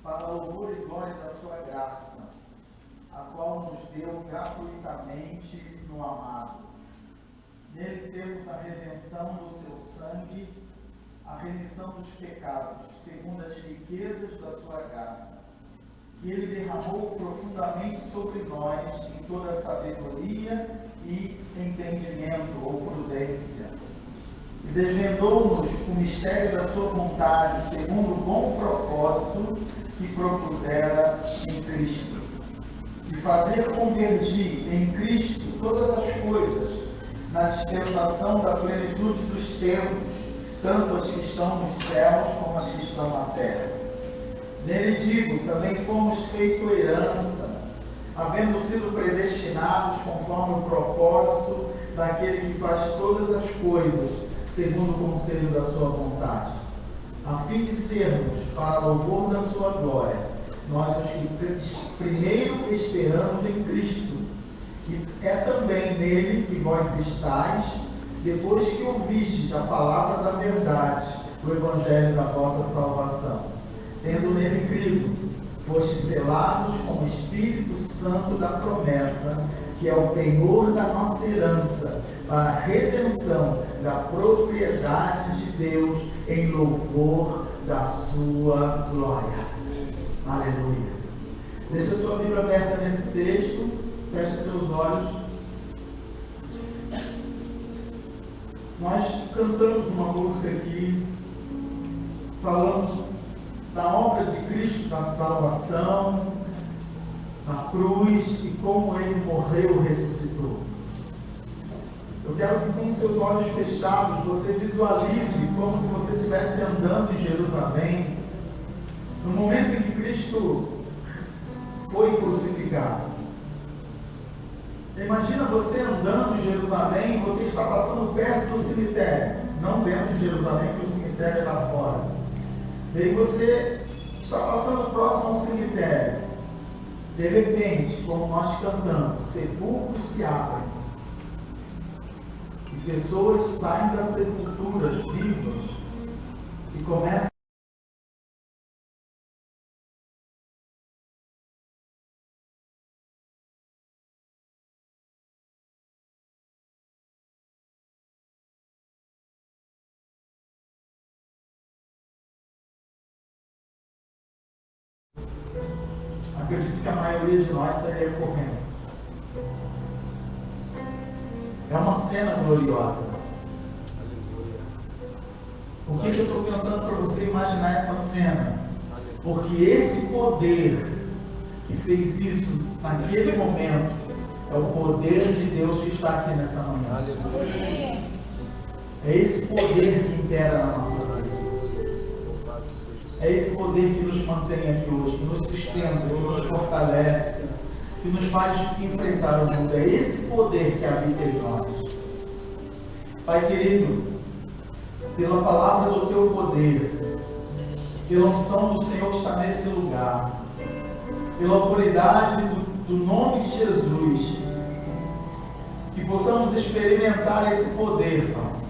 Para louvor e glória da sua graça, a qual nos deu gratuitamente no amado. Nele temos a redenção do seu sangue, a remissão dos pecados, segundo as riquezas da sua graça, que ele derramou profundamente sobre nós em toda sabedoria e entendimento ou prudência, e desvendou-nos o mistério da sua vontade, segundo o bom propósito que propusera em Cristo, de fazer convergir em Cristo todas as coisas, na dispensação da plenitude dos tempos, tanto as que estão nos céus como as que estão na terra. Nele digo, também fomos feito herança, havendo sido predestinados conforme o propósito daquele que faz todas as coisas, segundo o conselho da sua vontade, a fim de sermos, para louvor da sua glória, nós os que primeiro esperamos em Cristo, que é também nele que vós estáis, depois que ouvistes a palavra da verdade, o evangelho da vossa salvação. Tendo nele crido, fostes selados com o Espírito Santo da promessa, que é o penhor da nossa herança, para a redenção da propriedade de Deus em louvor da sua glória. Aleluia. Deixa a sua Bíblia aberta nesse texto, feche seus olhos. Nós cantamos uma música aqui, falando da obra de Cristo, da salvação, na cruz e como ele morreu e ressuscitou. Eu quero que com seus olhos fechados você visualize como se você estivesse andando em Jerusalém, no momento em que Cristo foi crucificado. Imagina você andando em Jerusalém e você está passando perto do cemitério, não dentro de Jerusalém, porque o cemitério é lá fora. E aí você está passando próximo ao cemitério. De repente, como nós cantamos, sepulcros se abrem. E pessoas saem das sepulturas vivas e começam acredito que a maioria de nós sairia correndo. É uma cena gloriosa. Por que eu estou pensando para você imaginar essa cena? Porque esse poder que fez isso naquele momento é o poder de Deus que está aqui nessa manhã. É esse poder que impera na nossa vida. É esse poder que nos mantém aqui hoje, que nos sustenta, que nos fortalece, que nos faz enfrentar o mundo. É esse poder que habita em nós. Pai querido, pela palavra do teu poder, pela unção do Senhor que está nesse lugar, pela autoridade do nome de Jesus, que possamos experimentar esse poder, Pai.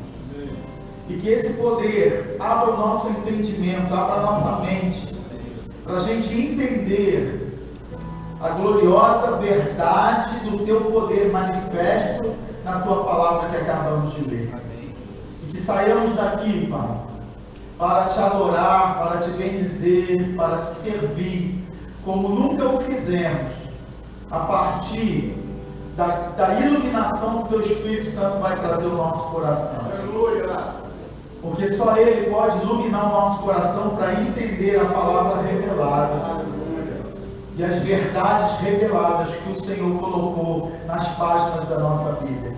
E que esse poder abra o nosso entendimento, abra a nossa mente, para a gente entender a gloriosa verdade do teu poder manifesto na tua palavra que acabamos de ler. E que saiamos daqui, Pai, para te adorar, para te bendizer, para te servir, como nunca o fizemos, a partir da iluminação que o teu Espírito Santo vai trazer ao nosso coração. Aleluia! Porque só Ele pode iluminar o nosso coração para entender a palavra revelada. e as verdades reveladas que o Senhor colocou nas páginas da nossa Bíblia.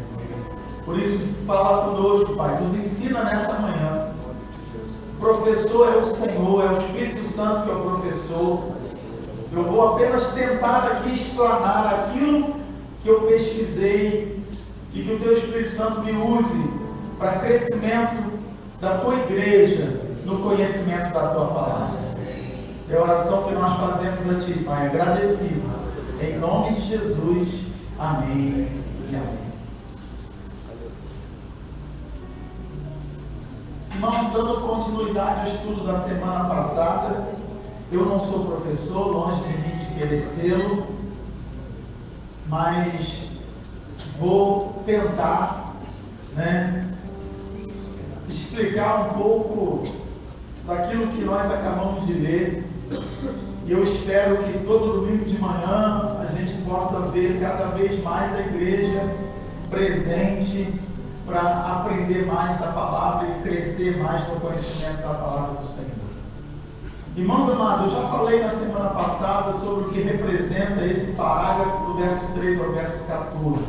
Por isso, fala conosco, Pai, nos ensina nessa manhã. O professor é o Senhor, é o Espírito Santo que é o professor. Eu vou apenas tentar aqui explanar aquilo que eu pesquisei e que o Teu Espírito Santo me use para crescimento da Tua igreja no conhecimento da Tua palavra. É a oração que nós fazemos a Ti, Pai, agradecido. Em nome de Jesus, amém e amém. Irmãos, dando continuidade ao estudo da semana passada, eu não sou professor, longe de mim de querer sê-lo, mas vou tentar, explicar um pouco daquilo que nós acabamos de ler. E eu espero que todo domingo de manhã a gente possa ver cada vez mais a igreja presente para aprender mais da palavra e crescer mais no conhecimento da palavra do Senhor. Irmãos amados, eu já falei na semana passada sobre o que representa esse parágrafo do verso 3 ao verso 14.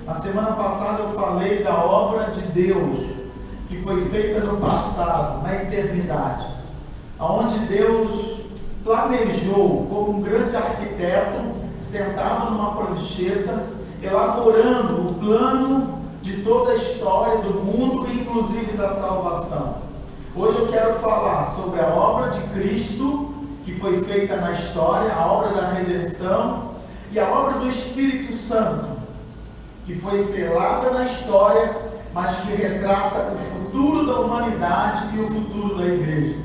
Na semana passada eu falei da obra de Deus que foi feita no passado, na eternidade, onde Deus planejou como um grande arquiteto, sentado numa prancheta, elaborando o plano de toda a história do mundo, inclusive da salvação. Hoje eu quero falar sobre a obra de Cristo, que foi feita na história, a obra da redenção, e a obra do Espírito Santo, que foi selada na história, mas que retrata o futuro da humanidade e o futuro da igreja.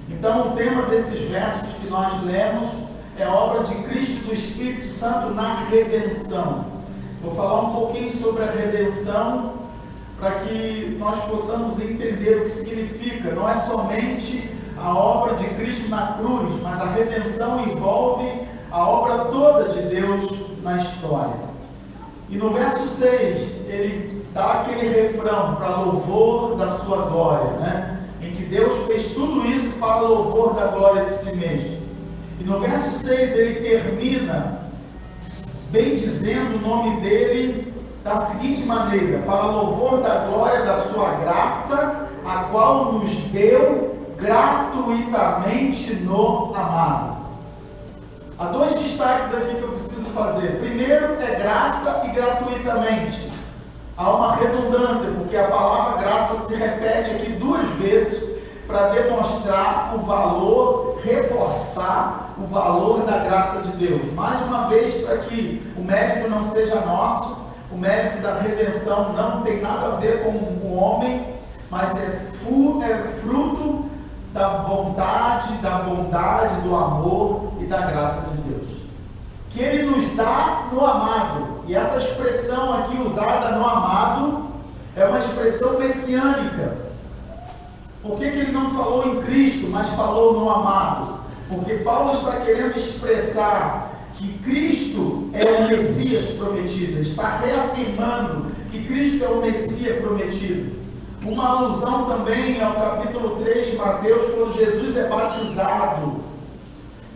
Então, o tema desses versos que nós lemos é a obra de Cristo e do Espírito Santo na redenção. Vou falar um pouquinho sobre a redenção, para que nós possamos entender o que significa. Não é somente a obra de Cristo na cruz, mas a redenção envolve a obra toda de Deus na história. E no verso 6, ele dá aquele refrão para louvor da sua glória, em que Deus fez tudo isso para louvor da glória de si mesmo. E no verso 6 ele termina bem dizendo o nome dele da seguinte maneira: para louvor da glória da sua graça, a qual nos deu gratuitamente no amado. Há dois destaques aqui que eu preciso fazer. Primeiro é graça e gratuitamente. Há uma redundância, porque a palavra graça se repete aqui duas vezes para demonstrar o valor, reforçar o valor da graça de Deus. Mais uma vez, para que o mérito não seja nosso, o mérito da redenção não tem nada a ver com o homem, mas é fruto da vontade, da bondade, do amor e da graça de Deus, que Ele nos dá no amado. E essa expressão aqui usada no amado é uma expressão messiânica. Por que Ele não falou em Cristo, mas falou no amado? Porque Paulo está querendo expressar que Cristo é o Messias prometido. Ele está reafirmando que Cristo é o Messias prometido. Uma alusão também ao capítulo 3 de Mateus, quando Jesus é batizado.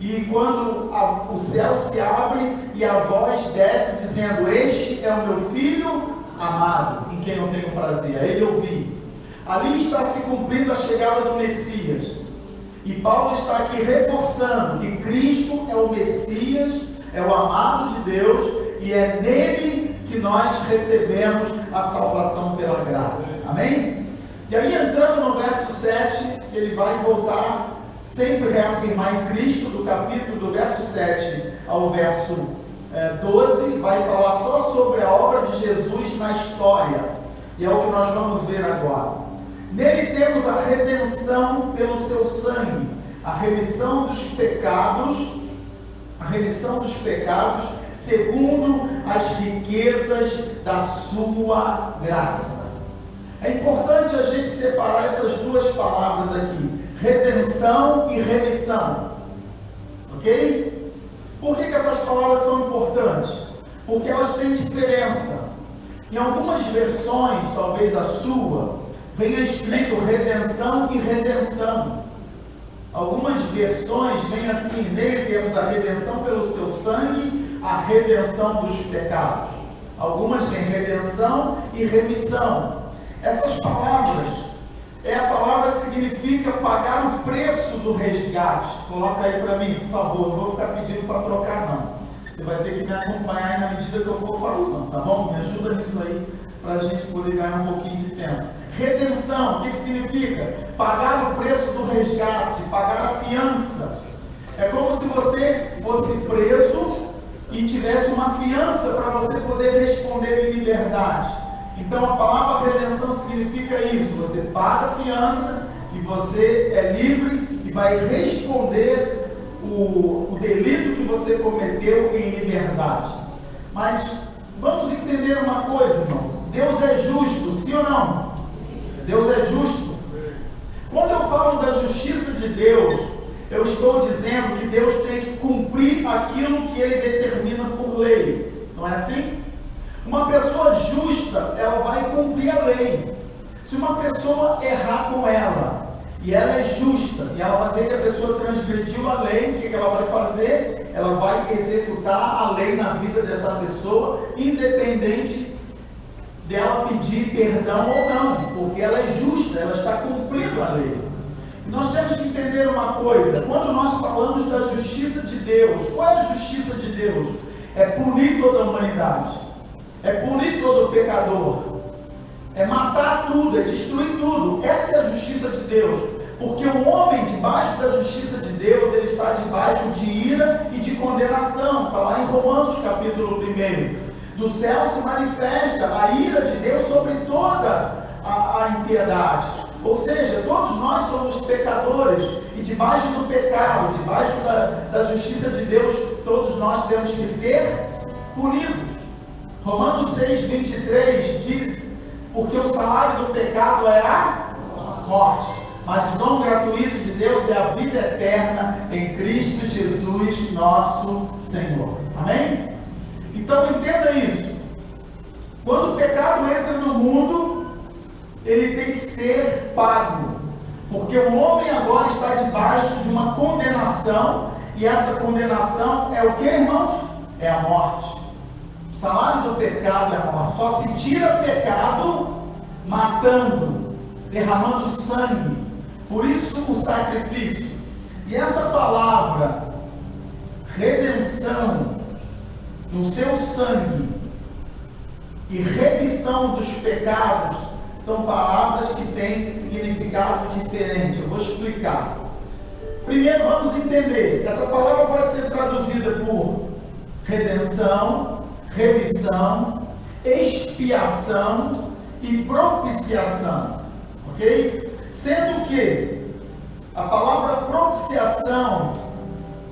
E quando o céu se abre e a voz desce dizendo: este é o meu filho amado, em quem eu tenho prazer. A ele ouvi. Ali está se cumprindo a chegada do Messias. E Paulo está aqui reforçando que Cristo é o Messias, é o amado de Deus, e é nele que nós recebemos a salvação pela graça. Amém? E aí, entrando no verso 7, ele vai voltar, sempre reafirmar em Cristo, do capítulo do verso 7 ao verso 12, vai falar só sobre a obra de Jesus na história. E é o que nós vamos ver agora. Nele temos a redenção pelo seu sangue, a remissão dos pecados, segundo as riquezas da sua graça. É importante a gente separar essas duas palavras aqui, redenção e remissão. Ok? Por que essas palavras são importantes? Porque elas têm diferença. Em algumas versões, talvez a sua, venha escrito redenção e redenção. Algumas versões vêm assim: nele temos a redenção pelo seu sangue, a redenção dos pecados. Algumas têm redenção e remissão. Essas palavras é a palavra que significa pagar o preço do resgate. Coloca aí para mim, por favor. Não vou ficar pedindo para trocar, não. Você vai ter que me acompanhar aí na medida que eu for falando, tá bom? Me ajuda nisso aí, para a gente poder ganhar um pouquinho de tempo. Redenção, o que significa? Pagar o preço do resgate, pagar a fiança. É como se você fosse preso e tivesse uma fiança para você poder responder em liberdade. Então a palavra redenção significa isso: você paga a fiança e você é livre e vai responder o delito que você cometeu em liberdade. Mas vamos entender uma coisa, irmãos: Deus é justo, sim ou não? Deus é justo. Quando eu falo da justiça de Deus, eu estou dizendo que Deus tem que cumprir aquilo que Ele determina por lei. Não é assim? Uma pessoa justa, ela vai cumprir a lei. Se uma pessoa errar com ela, e ela é justa, e ela vai ver que a pessoa transgrediu a lei, o que ela vai fazer? Ela vai executar a lei na vida dessa pessoa, independente dela pedir perdão ou não, porque ela é justa, ela está cumprindo a lei. Nós temos que entender uma coisa: quando nós falamos da justiça de Deus, qual é a justiça de Deus? É punir toda a humanidade, é punir todo pecador, é matar tudo, é destruir tudo. Essa é a justiça de Deus, porque o homem debaixo da justiça de Deus, ele está debaixo de ira e de condenação. Está lá em Romanos capítulo 1. Do céu se manifesta a ira de Deus sobre toda a impiedade. Ou seja, todos nós somos pecadores, e debaixo do pecado, debaixo da justiça de Deus, todos nós temos que ser punidos. Romanos 6:23 diz: porque o salário do pecado é a morte, mas o dom gratuito de Deus é a vida eterna em Cristo Jesus nosso Senhor. Amém? Então entenda isso: quando o pecado entra no mundo, ele tem que ser pago, porque o homem agora está debaixo de uma condenação, e essa condenação é o que, irmãos? É a morte. O salário do pecado é a morte. Só se tira pecado matando, derramando sangue. Por isso o sacrifício. E essa palavra redenção no seu sangue e remissão dos pecados são palavras que têm significado diferente. Eu vou explicar. Primeiro vamos entender: essa palavra pode ser traduzida por redenção, remissão, expiação e propiciação, ok? Sendo que a palavra propiciação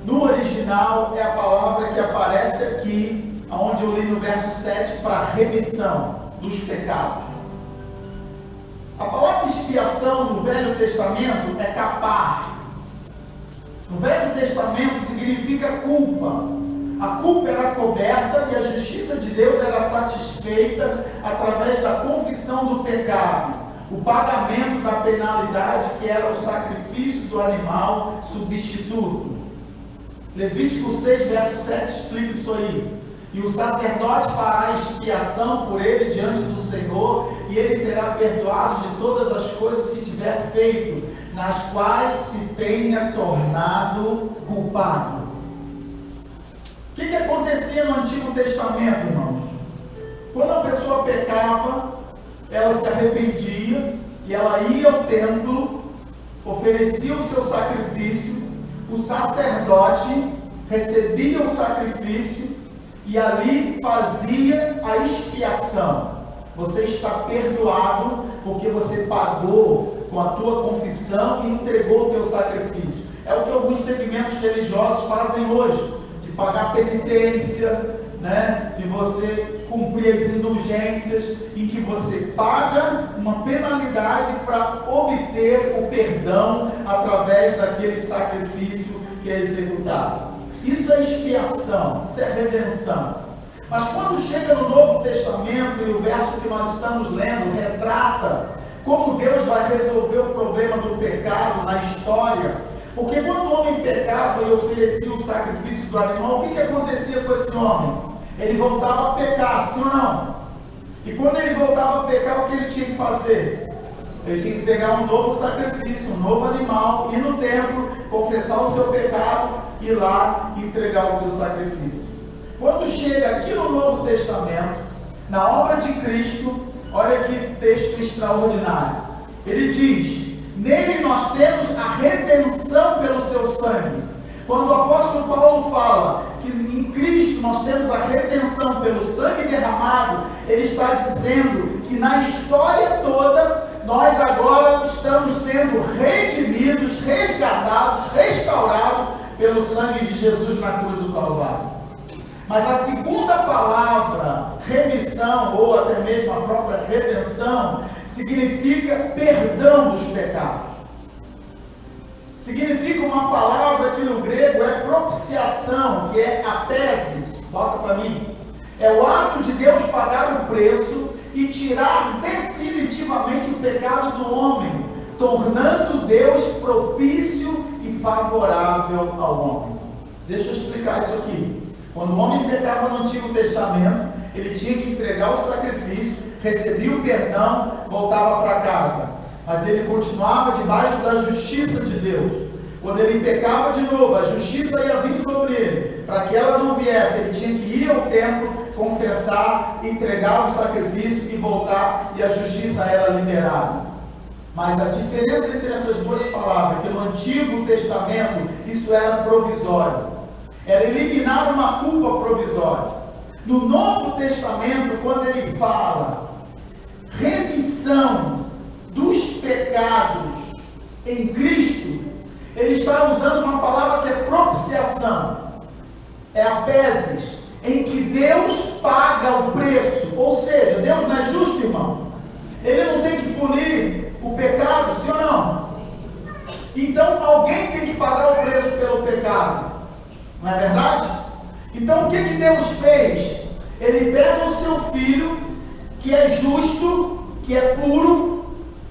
no original é a palavra que aparece aqui, onde eu li no verso 7, para remissão dos pecados. A palavra expiação no Velho Testamento é capar. No Velho Testamento significa culpa. A culpa era coberta e a justiça de Deus era satisfeita através da confissão do pecado, o pagamento da penalidade, que era o sacrifício do animal substituto. Levítico 6, verso 7 explica isso aí. E o sacerdote fará expiação por ele diante do Senhor, e ele será perdoado de todas as coisas que tiver feito, nas quais se tenha tornado culpado. O que acontecia no Antigo Testamento, irmãos? Quando a pessoa pecava, ela se arrependia e ela ia ao templo, oferecia o seu sacrifício, o sacerdote recebia o sacrifício e ali fazia a expiação. Você está perdoado porque você pagou com a tua confissão e entregou o teu sacrifício. É o que alguns segmentos religiosos fazem hoje, de pagar penitência, né? De você cumprir as indulgências, em que você paga uma penalidade para obter o perdão através daquele sacrifício que é executado. Isso é expiação, isso é redenção. Mas quando chega no Novo Testamento, e o verso que nós estamos lendo retrata como Deus vai resolver o problema do pecado na história, Porque quando o homem pecava e oferecia o sacrifício do animal, o que acontecia com esse homem? Ele voltava a pecar, sim ou não? E quando ele voltava a pecar, o que ele tinha que fazer? Ele tinha que pegar um novo sacrifício, um novo animal, ir no templo, confessar o seu pecado, ir lá e entregar o seu sacrifício. Quando chega aqui no Novo Testamento, na obra de Cristo, olha que texto extraordinário. Ele diz: nele nós temos a redenção pelo seu sangue. Quando o apóstolo Paulo fala que em Cristo nós temos a redenção pelo sangue derramado, ele está dizendo que na história toda, nós agora estamos sendo redimidos, resgatados, restaurados pelo sangue de Jesus na cruz do Calvário. Mas a segunda palavra, remissão, ou até mesmo a própria redenção, significa perdão dos pecados. Significa uma palavra que no grego é propiciação, que é apésis. Bota para mim. É o ato de Deus pagar o preço e tirar definitivamente o pecado do homem, tornando Deus propício e favorável ao homem. Deixa eu explicar isso aqui. Quando o homem pecava no Antigo Testamento, ele tinha que entregar o sacrifício, recebia o perdão, voltava para casa. Mas ele continuava debaixo da justiça de Deus. Quando ele pecava de novo, a justiça ia vir sobre ele. Para que ela não viesse, ele tinha que ir ao templo, confessar, entregar o sacrifício e voltar, e a justiça era liberada. Mas a diferença entre essas duas palavras, que no Antigo Testamento isso era provisório. Era eliminar uma culpa provisória. No Novo Testamento, quando ele fala remissão dos pecados em Cristo, ele está usando uma palavra que é propiciação. É apésis, em que Deus paga o preço. Ou seja, Deus não é justo, irmão? Ele não tem que punir o pecado, sim ou não? Então alguém tem que pagar o preço pelo pecado. Não é verdade? Então o que Deus fez? Ele pega o seu filho, que é justo, que é puro,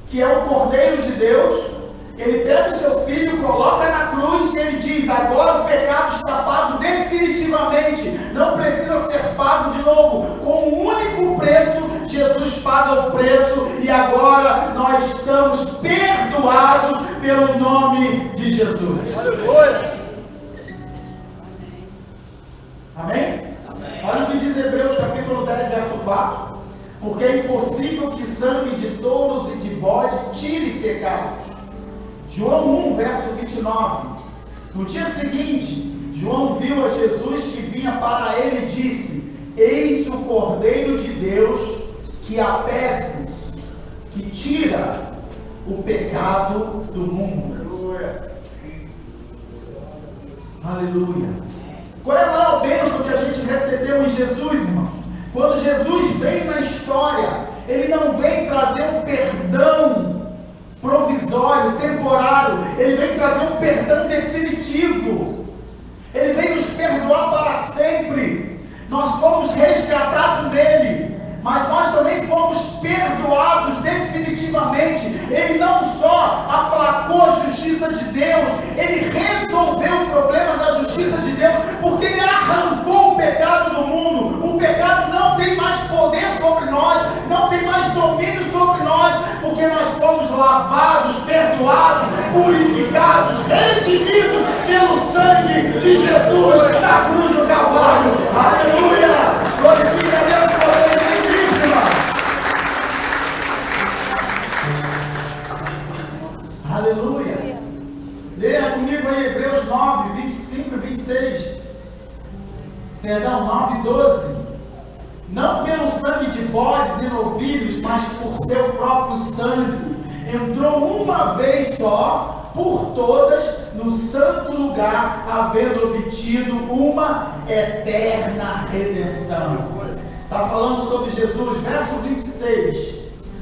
que é o Cordeiro de Deus. Ele pega o seu filho, coloca na cruz e ele diz: agora o pecado está pago definitivamente, não precisa ser pago de novo. Com um único preço, Jesus paga o preço e agora nós estamos perdoados pelo nome de Jesus. Aleluia! Amém? Amém? Olha o que diz Hebreus capítulo 10, verso 4. Porque é impossível que sangue de touros e de bode tire pecados. João 1, verso 29. No dia seguinte, João viu a Jesus que vinha para ele e disse: eis o Cordeiro de Deus que apese, que tira o pecado do mundo. Aleluia. Aleluia. Qual é a maior bênção que a gente recebeu em Jesus, irmão? Quando Jesus vem na história, ele não vem trazer um perdão provisório, temporário, ele vem trazer um perdão definitivo. Ele vem nos perdoar para sempre. Nós fomos resgatados nele, mas nós também fomos perdoados definitivamente. Ele não só aplacou a justiça de Deus, ele resolveu o problema da justiça de Deus, porque ele arrancou o pecado do mundo. O pecado não tem mais poder sobre nós, não tem mais domínio sobre nós, porque nós fomos lavados, perdoados, purificados, redimidos pelo sangue de Jesus na cruz do Calvário. Aleluia! Glorifica a Deus por ele. Aleluia. Leia comigo aí Hebreus 9, 25 e 26. Perdão, 9 e 12. Não pelo sangue de bodes e novilhos, mas por seu próprio sangue, entrou uma vez só por todas no santo lugar, havendo obtido uma eterna redenção. Está falando sobre Jesus, verso 26.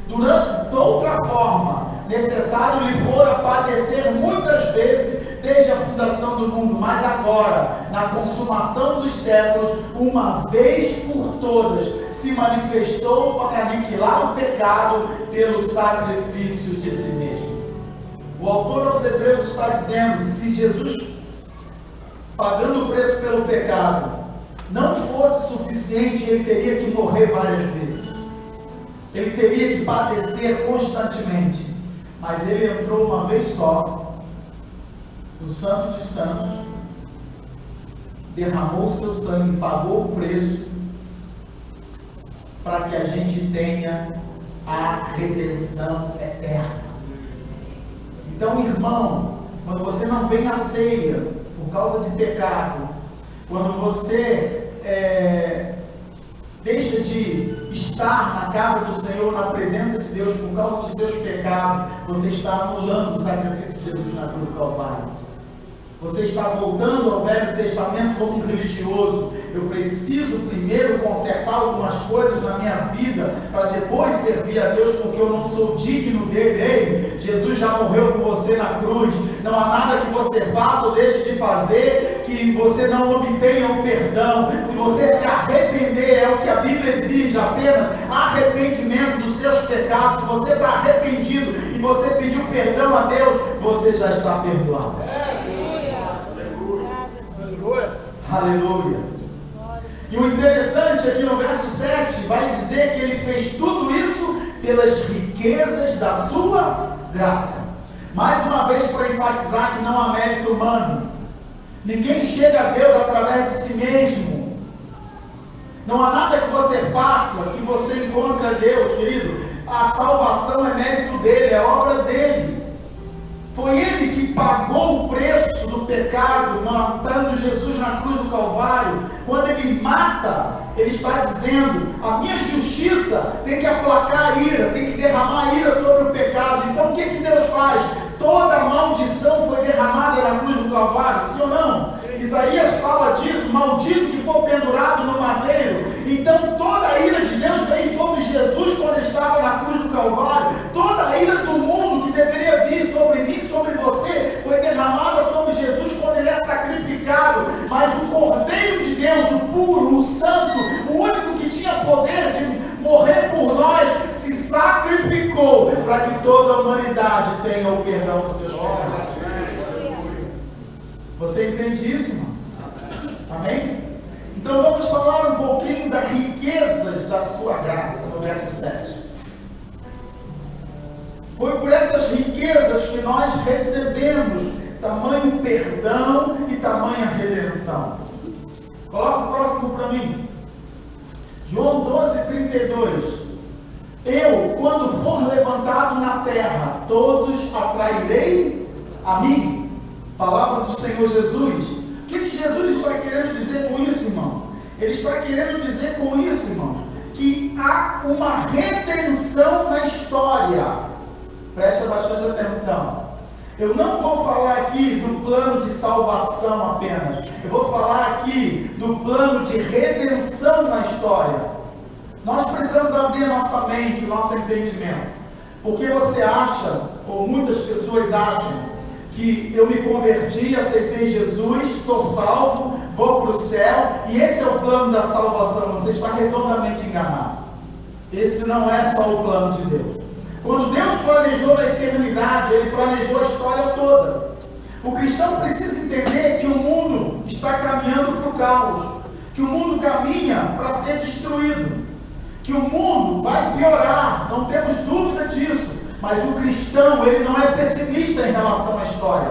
De outra forma, necessário lhe fora padecer muitas vezes desde a fundação do mundo, mas agora, na consumação dos séculos, uma vez por todas, se manifestou para aniquilar o pecado pelo sacrifício de si mesmo. O autor aos Hebreus está dizendo que se Jesus, pagando o preço pelo pecado, não fosse suficiente, ele teria que morrer várias vezes. Ele teria que padecer constantemente. Mas ele entrou uma vez só, no Santo dos Santos, derramou o seu sangue, pagou o preço, para que a gente tenha a redenção eterna. Então, irmão, quando você não vem à ceia por causa de pecado, quando você deixa de estar na casa do Senhor, na presença de Deus, por causa dos seus pecados, você está anulando o sacrifício de Jesus na cruz do Calvário. Você está voltando ao Velho Testamento como um religioso. Eu preciso primeiro consertar algumas coisas na minha vida, para depois servir a Deus, porque eu não sou digno dele. Ei, Jesus já morreu por você na cruz. Não há nada que você faça ou deixe de fazer que você não obtenha o perdão. Se você se arrepender, é o que a Bíblia exige, apenas arrependimento dos seus pecados. Se você está arrependido e você pediu perdão a Deus, você já está perdoado. Aleluia. E o interessante aqui no verso 7 vai dizer que ele fez tudo isso pelas riquezas da sua graça. Mais uma vez, para enfatizar que não há mérito humano. Ninguém chega a Deus através de si mesmo. Não há nada que você faça que você encontre a Deus, querido. A salvação é mérito dele, é obra dele. Foi ele que pagou o preço do pecado, matando Jesus na cruz do Calvário. Quando ele mata, ele está dizendo: a minha justiça tem que aplacar a ira, tem que derramar a ira sobre o pecado. Então o que Deus faz? Toda a maldição foi derramada na cruz do Calvário, sim ou não? Sim. Isaías fala disso: maldito que for pendurado no madeiro. Então toda a ira de Deus veio sobre Jesus quando ele estava na cruz do Calvário. Toda a ira do mundo que deveria vir sobre mim, sobre você, foi derramada sobre Jesus quando ele é sacrificado. Mas o Cordeiro de Deus, o puro, o santo, o único que tinha poder de morrer por nós, se sacrificou para que toda a humanidade tenha o perdão dos seus pecados. Você entende isso, irmão? Amém? Então vamos falar um pouquinho das riquezas da sua graça, no verso 7. Foi por essas riquezas que nós recebemos tamanho perdão e tamanha redenção. Coloca o próximo para mim. João 12:32. Eu, quando for levantado na terra, todos atrairei a mim. Palavra do Senhor Jesus. O que Jesus está querendo dizer com isso, irmão? Ele está querendo dizer com isso, irmão, que há uma redenção na história. Presta bastante atenção. Eu não vou falar aqui do plano de salvação apenas. Eu vou falar aqui do plano de redenção na história. Nós precisamos abrir a nossa mente, o nosso entendimento. Porque você acha, ou muitas pessoas acham, que eu me converti, aceitei Jesus, sou salvo, vou para o céu, e esse é o plano da salvação. Você está redondamente enganado. Esse não é só o plano de Deus. Quando Deus planejou a eternidade, Ele planejou a história toda. O cristão precisa entender que o mundo está caminhando para o caos, que o mundo caminha para ser destruído, que o mundo vai piorar, não temos dúvida disso. Mas o cristão, ele não é pessimista em relação à história.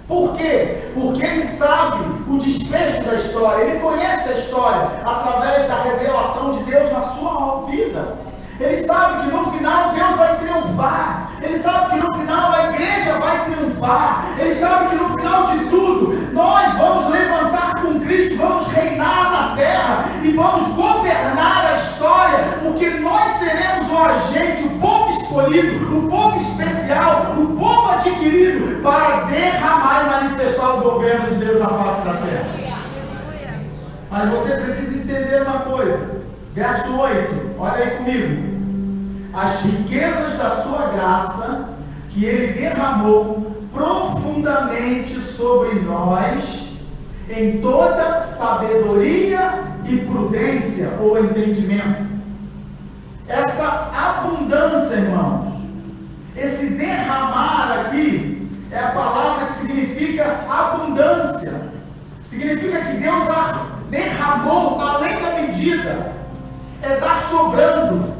Por quê? Porque ele sabe o desfecho da história, ele conhece a história através da revelação de Deus na sua vida. Ele sabe que no final Deus vai triunfar. Ele sabe que no final a igreja vai triunfar. Ele sabe que no final de tudo nós vamos levantar com Cristo, vamos reinar na terra e vamos governar a história, porque nós seremos o agente, o povo escolhido, o povo especial, o povo adquirido para derramar e manifestar o governo de Deus na face da terra. Mas você precisa entender uma coisa. Verso 8, olha aí comigo. As riquezas da sua graça, que Ele derramou profundamente sobre nós, em toda sabedoria e prudência ou entendimento. Essa abundância, irmãos, esse derramar aqui, é a palavra que significa abundância. Significa que Deus derramou além da medida. É dar sobrando.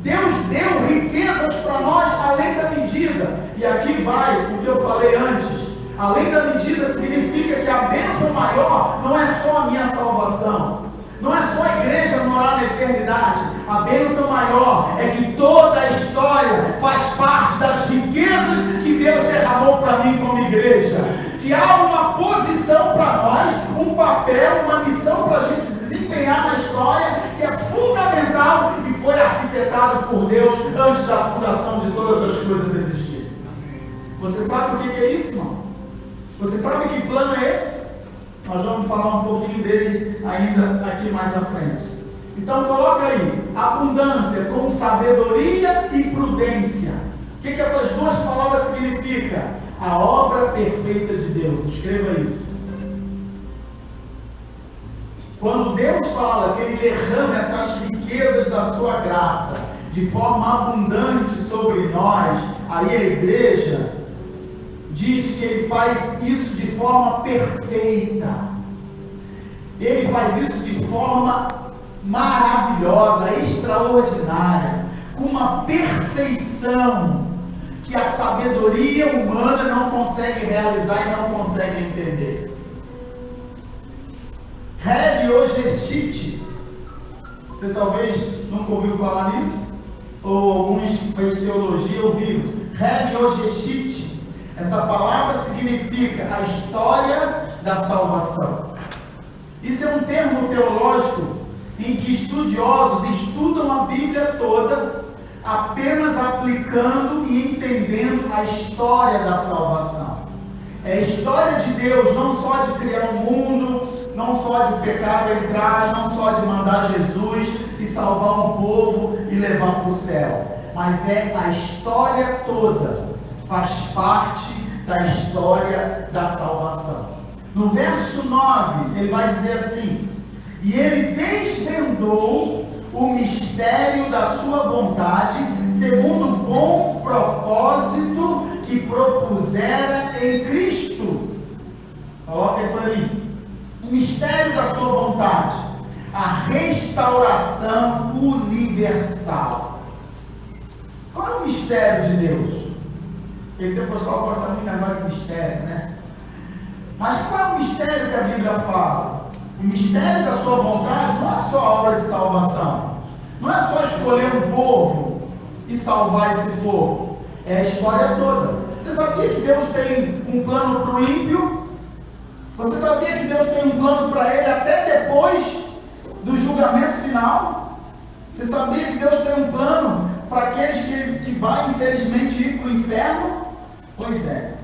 Deus deu riquezas para nós além da medida. E aqui vai o que eu falei antes. Além da medida significa que a bênção maior não é só a minha salvação. Não é só a igreja morar na eternidade. A bênção maior é que toda a história faz parte das riquezas que Deus derramou para mim como igreja. Que há uma posição para nós, um papel, uma missão para a gente se desempenhar na história, que é fundamental e foi arquitetado por Deus antes da fundação de todas as coisas existirem. Você sabe o que é isso, irmão? Você sabe que plano é esse? Nós vamos falar um pouquinho dele ainda aqui mais à frente. Então coloca aí, abundância com sabedoria e prudência. O que essas duas palavras significam? A obra perfeita de Deus. Escreva isso. Quando Deus fala que Ele derrama essas riquezas da sua graça de forma abundante sobre nós, aí a igreja diz que Ele faz isso de forma perfeita. Ele faz isso de forma maravilhosa, extraordinária, com uma perfeição que a sabedoria humana não consegue realizar e não consegue entender. Heliogestite. Você talvez nunca ouviu falar nisso, ou alguns que fez teologia ouviram. Heliogestite. Essa palavra significa a história da salvação. Isso é um termo teológico em que estudiosos estudam a Bíblia toda, apenas aplicando e entendendo a história da salvação. É a história de Deus, não só de criar um mundo, não só de o pecado entrar, não só de mandar Jesus e salvar um povo e levar para o céu, mas é a história toda, faz parte da história da salvação. No verso 9, ele vai dizer assim: e ele desvendou o mistério da sua vontade, segundo o bom propósito que propusera em Cristo. Coloca aí para mim. O mistério da sua vontade, a restauração universal. Qual é o mistério de Deus? Ele tem pessoal gosta muito agora de mistério, né? Mas qual é o mistério que a Bíblia fala? O mistério da sua vontade não é só a obra de salvação. Não é só escolher um povo e salvar esse povo. É a história toda. Você sabia que Deus tem um plano para o ímpio? Você sabia que Deus tem um plano para ele até depois do julgamento final? Você sabia que Deus tem um plano para aqueles que vai infelizmente ir para o inferno? Pois é.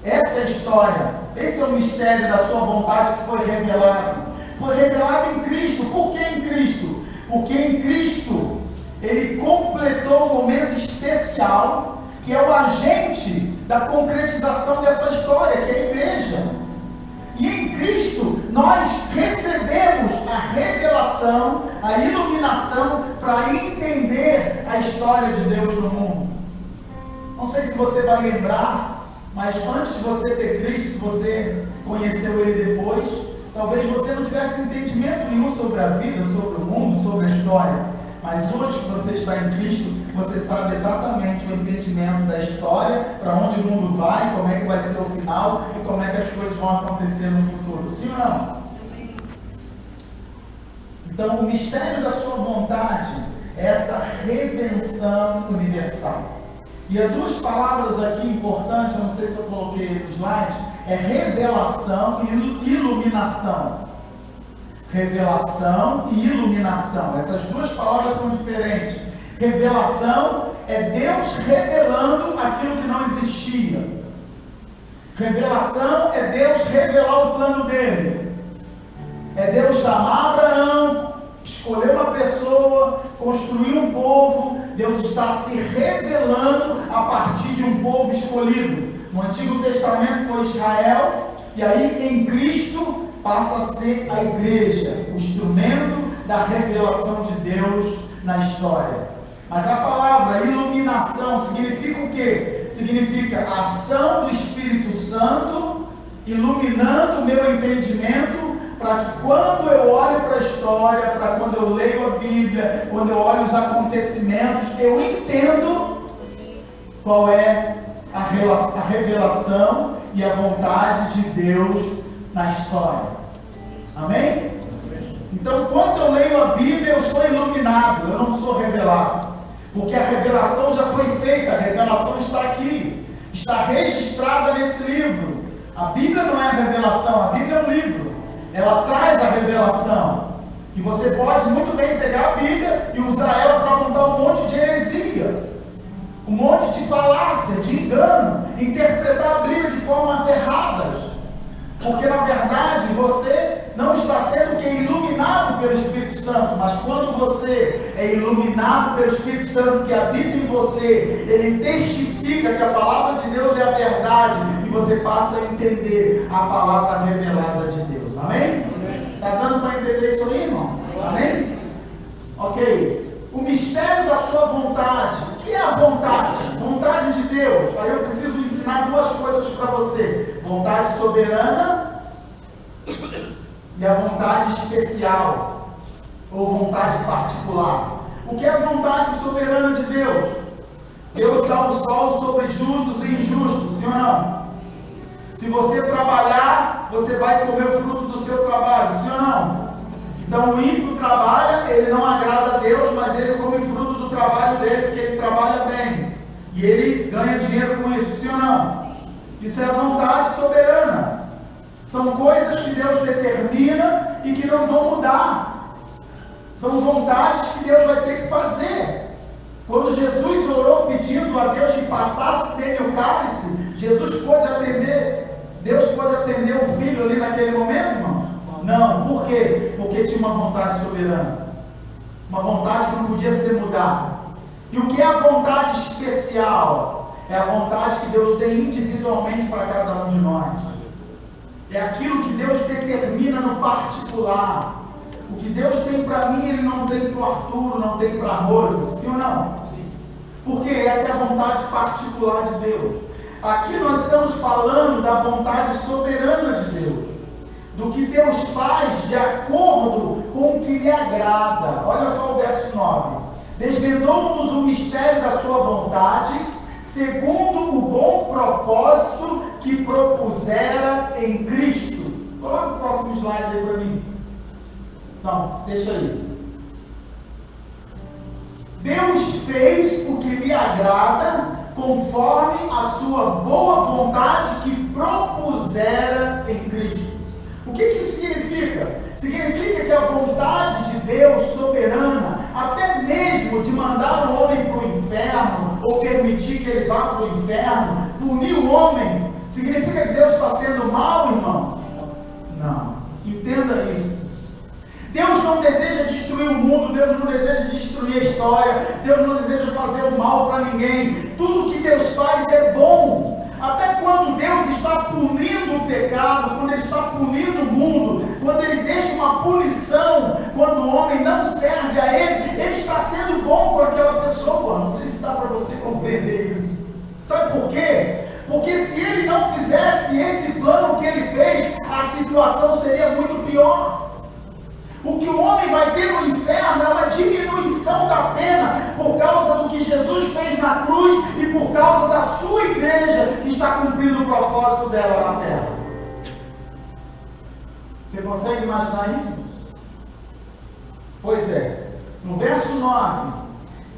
Essa é a história. Esse é o mistério da sua vontade que foi revelado. Foi revelado em Cristo. Por que em Cristo? Porque em Cristo Ele completou um momento especial, que é o agente da concretização dessa história, que é a igreja. E em Cristo nós recebemos a revelação, a iluminação para entender a história de Deus no mundo. Não sei se você vai lembrar, mas antes de você ter Cristo, se você conheceu Ele depois, talvez você não tivesse entendimento nenhum sobre a vida, sobre o mundo, sobre a história. Mas hoje que você está em Cristo, você sabe exatamente o entendimento da história, para onde o mundo vai, como é que vai ser o final e como é que as coisas vão acontecer no futuro. Sim ou não? Então, o mistério da sua vontade é essa redenção universal. E há duas palavras aqui importantes, eu não sei se eu coloquei no slide, é revelação e iluminação. Revelação e iluminação. Essas duas palavras são diferentes. Revelação é Deus revelando aquilo que não existia. Revelação é Deus revelar o plano dele. É Deus chamar Abraão, escolher uma pessoa, construir um povo. Deus está se revelando a partir de um povo escolhido. No Antigo Testamento foi Israel, e aí em Cristo passa a ser a igreja, o instrumento da revelação de Deus na história. Mas a palavra iluminação significa o quê? significa ação do Espírito Santo, iluminando o meu entendimento, para que quando eu olho para a história, para quando eu leio a Bíblia, quando eu olho os acontecimentos, eu entendo qual é a revelação e a vontade de Deus na história. Amém? Então, quando eu leio a Bíblia, eu sou iluminado, eu não sou revelado. Porque a revelação já foi feita, a revelação está aqui, está registrada nesse livro. A Bíblia não é a revelação, a Bíblia é um livro. Ela traz a revelação. E você pode muito bem pegar a Bíblia e usar ela para contar um monte de heresia, um monte de falácia, de engano, interpretar a Bíblia de formas erradas. Porque na verdade você não está sendo iluminado pelo Espírito Santo, mas quando você é iluminado pelo Espírito Santo que habita em você, ele testifica que a palavra de Deus é a verdade e você passa a entender a palavra revelada de Deus. Amém? Está dando para entender isso aí, irmão? Amém? Ok. O mistério da sua vontade. O que é a vontade? Vontade de Deus. Aí eu preciso ensinar duas coisas para você: vontade soberana e a vontade especial, ou vontade particular. O que é a vontade soberana de Deus? Deus dá o sol sobre justos e injustos, sim ou não? Se você trabalhar, você vai comer o fruto do seu trabalho, sim ou não? Então o ímpio trabalha, ele não agrada a Deus, mas ele come fruto do trabalho dele, porque ele trabalha bem. E ele ganha dinheiro com isso, sim ou não? Isso é a vontade soberana. São coisas que Deus determina e que não vão mudar. São vontades que Deus vai ter que fazer. Quando Jesus orou pedindo a Deus que passasse dele o cálice, Jesus pôde atender, Deus pôde atender o filho ali naquele momento, irmão? Não. Por quê? Porque tinha uma vontade soberana. Uma vontade que não podia ser mudada. E o que é a vontade especial? É a vontade que Deus tem individualmente para cada um de nós. É aquilo que Deus determina no particular. O que Deus tem para mim, Ele não tem para o Arthur, não tem para a Rosa. Sim ou não? Sim. Porque essa é a vontade particular de Deus. Aqui nós estamos falando da vontade soberana de Deus. Do que Deus faz de acordo com o que lhe agrada. Olha só o verso 9. Desvendou-nos o mistério da sua vontade, segundo o bom propósito que propusera em Cristo. Coloca o próximo slide aí para mim. Não, deixa aí. Deus fez o que lhe agrada, conforme a sua boa vontade que propusera em Cristo. O que isso significa? Significa que a vontade de Deus soberana, até mesmo de mandar o homem para o inferno, ou permitir que ele vá para o inferno, punir o homem, significa que Deus está sendo mau, irmão? Não. Entenda isso. Deus não deseja destruir o mundo, Deus não deseja destruir a história, Deus não deseja fazer o mal para ninguém. Tudo que Deus faz é bom. Até quando Deus está punindo o pecado, quando Ele está punindo o mundo, quando Ele deixa uma punição, quando o homem não serve a Ele, Ele está sendo bom com aquela pessoa. Não sei se dá para você compreender isso. Sabe por quê? Porque se Ele não fizesse esse plano que Ele fez, a situação seria muito pior. O que o homem vai ter no inferno é uma diminuição da pena por causa do que Jesus fez na cruz e por causa da sua igreja que está cumprindo o propósito dela na terra. Você consegue imaginar isso? Pois é. No verso 9,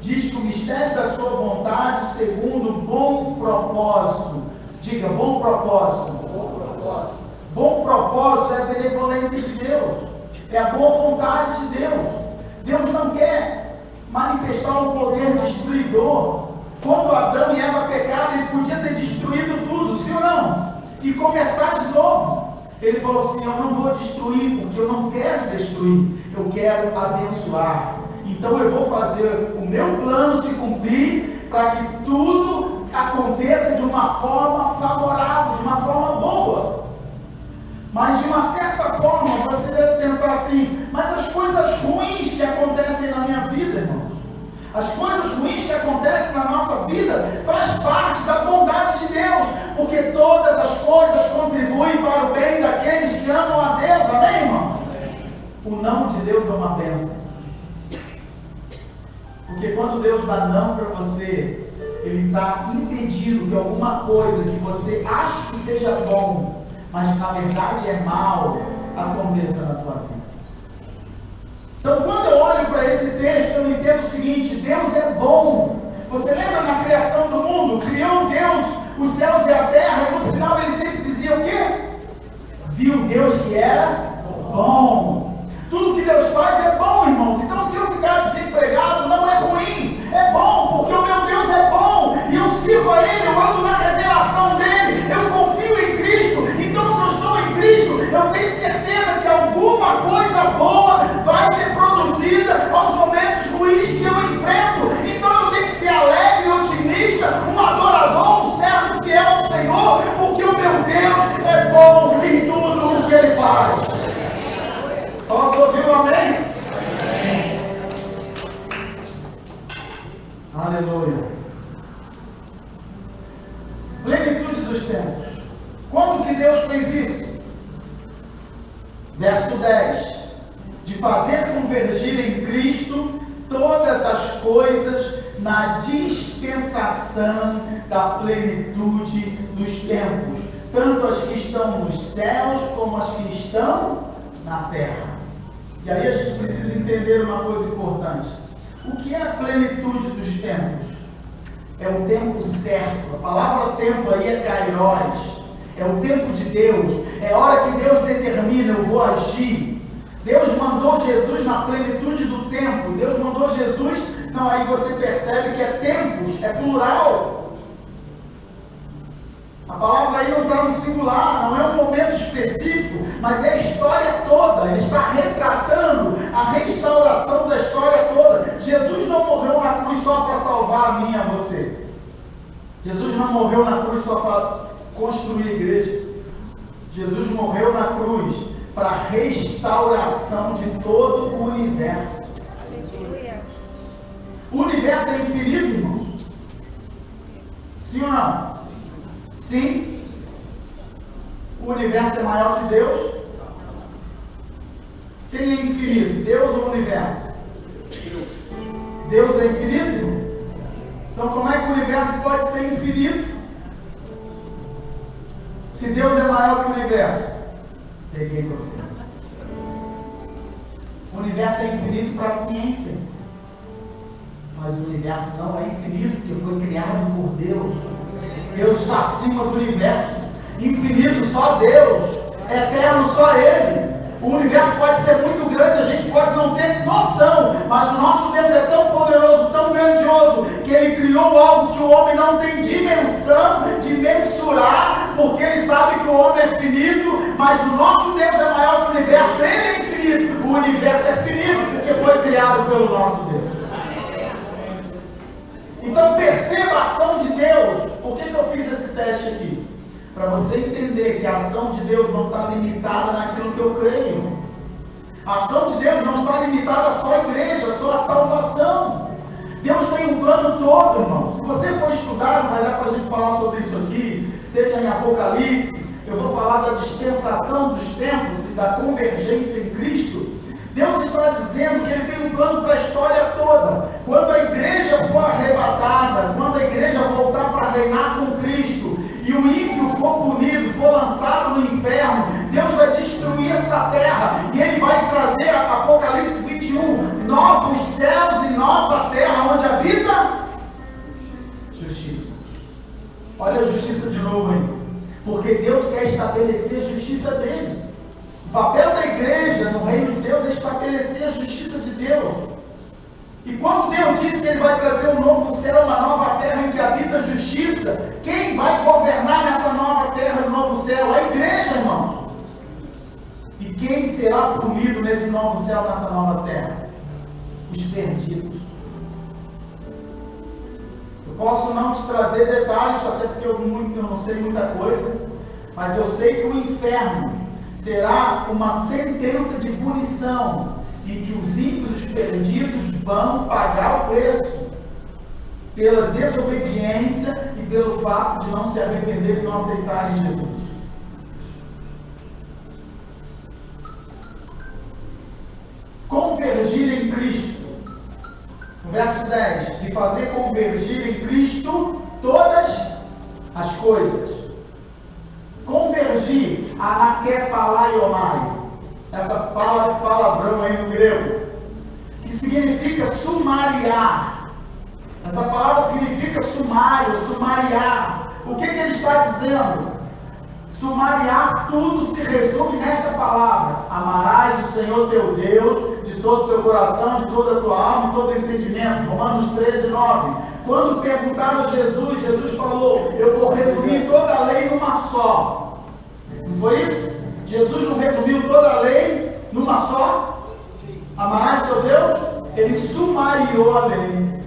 diz que o mistério da sua vontade segundo o bom propósito. Diga, bom propósito. Bom propósito. Bom propósito é a benevolência de Deus. É a boa vontade de Deus. Deus não quer manifestar um poder destruidor. Quando Adão e Eva pecaram, ele podia ter destruído tudo, sim ou não? E começar de novo. Ele falou assim: eu não vou destruir, porque eu não quero destruir, eu quero abençoar. Então eu vou fazer o meu plano se cumprir, para que tudo aconteça de uma forma favorável, de uma forma boa. Mas de uma certa forma, você deve pensar assim: mas as coisas ruins que acontecem na minha vida, irmãos, as coisas ruins que acontecem na nossa vida, faz parte da bondade está impedindo que alguma coisa que você acha que seja bom, mas que na verdade é mal, aconteça na tua vida. Então, quando eu olho para esse texto, eu entendo o seguinte: Deus é bom. Você lembra na criação do mundo? Criou Deus os céus e a terra, e no final ele sempre dizia o quê? Viu Deus que era bom. Tudo que Deus faz é bom, irmãos. Então, se eu ficar desempregado, não é ruim, é bom, porque o meu Deus é bom, e eu sirvo a Ele, eu ando na revelação dEle, eu confio em Cristo. Então, se eu estou em Cristo, eu tenho certeza que alguma coisa boa vai ser produzida aos momentos ruins que eu enfrento. Então, eu tenho que ser alegre, otimista, um adorador, um servo fiel ao Senhor, porque o meu Deus é bom em tudo o que Ele faz. Posso ouvir um amém? Amém. Aleluia. Plenitude dos tempos. Quando que Deus fez isso? Verso 10. De fazer convergir em Cristo todas as coisas na dispensação da plenitude dos tempos, tanto as que estão nos céus como as que estão na terra. E aí a gente precisa entender uma coisa importante. O que é a plenitude dos tempos? É o tempo certo. A palavra tempo aí é kairos. É o tempo de Deus. É a hora que Deus determina, eu vou agir. Deus mandou Jesus na plenitude do tempo. Deus mandou Jesus. Não, aí você percebe que é tempos, é plural. A palavra aí não está no singular, não é um momento específico, mas é a história toda. Ele está retratando a restauração da história toda. Jesus não morreu na cruz só para salvar a mim e a você. Jesus não morreu na cruz só para construir a igreja. Jesus morreu na cruz para a restauração de todo o universo. O universo é infinito, irmão. Sim ou não? Sim. O universo é maior que Deus? Quem é infinito? Deus ou o universo? Deus é infinito? Então como é que o universo pode ser infinito? Se Deus é maior que o universo? Peguei você. O universo é infinito para a ciência. Mas o universo não é infinito, porque foi criado por Deus. Deus está acima do universo. Infinito só Deus. Eterno só Ele. O universo pode ser muito grande, a gente pode não ter noção, mas o nosso Deus é tão poderoso, tão grandioso, que Ele criou algo que o homem não tem dimensão de mensurar, porque Ele sabe que o homem é finito, mas o nosso Deus é maior que o universo. Ele é infinito. O universo é finito porque foi criado pelo nosso Deus. Então perceba a ação de Deus. Por que eu fiz esse teste aqui? Para você entender que a ação de Deus não está limitada naquilo que eu creio. A ação de Deus não está limitada só à igreja, só à salvação. Deus tem um plano todo, irmão. Se você for estudar, vai dar para a gente falar sobre isso aqui, seja em Apocalipse, eu vou falar da dispensação dos tempos e da convergência em Cristo. Deus está dizendo que Ele tem um plano para a história toda. Quando a igreja for arrebatada, quando a igreja voltar para reinar com Cristo, e o ímpio for punido, for lançado no inferno, Deus vai destruir essa terra, e Ele vai trazer, Apocalipse 21, novos céus e nova terra, onde habita justiça. Olha a justiça de novo aí, porque Deus quer estabelecer a justiça dEle. O papel da igreja no reino de Deus é estabelecer a justiça de Deus. E quando Deus diz que Ele vai trazer um novo céu, uma nova terra em que habita a justiça, quem vai governar nessa nova terra, no novo céu? A igreja, irmão. E quem será punido nesse novo céu, nessa nova terra? Os perdidos. Eu posso não te trazer detalhes, até porque eu não sei muita coisa, mas eu sei que o inferno será uma sentença de punição, em que os ímpios, os perdidos, vão pagar o preço pela desobediência e pelo fato de não se arrepender e não aceitarem Jesus. Convergir em Cristo. No verso 10, de fazer convergir em Cristo coisas. Convergir, anakepalaiomai, essa palavra, esse palavrão aí no grego, que significa sumariar. Essa palavra significa sumário, sumariar. O que ele está dizendo? Sumariar tudo se resume nesta palavra: amarás o Senhor teu Deus de todo o teu coração, de toda a tua alma, de todo o entendimento. Romanos 13, 9. Quando perguntaram a Jesus, Jesus falou: eu vou resumir toda a lei numa só. Não foi isso? Jesus não resumiu toda a lei numa só? Sim. Amarás teu Deus? Ele sumariou a lei.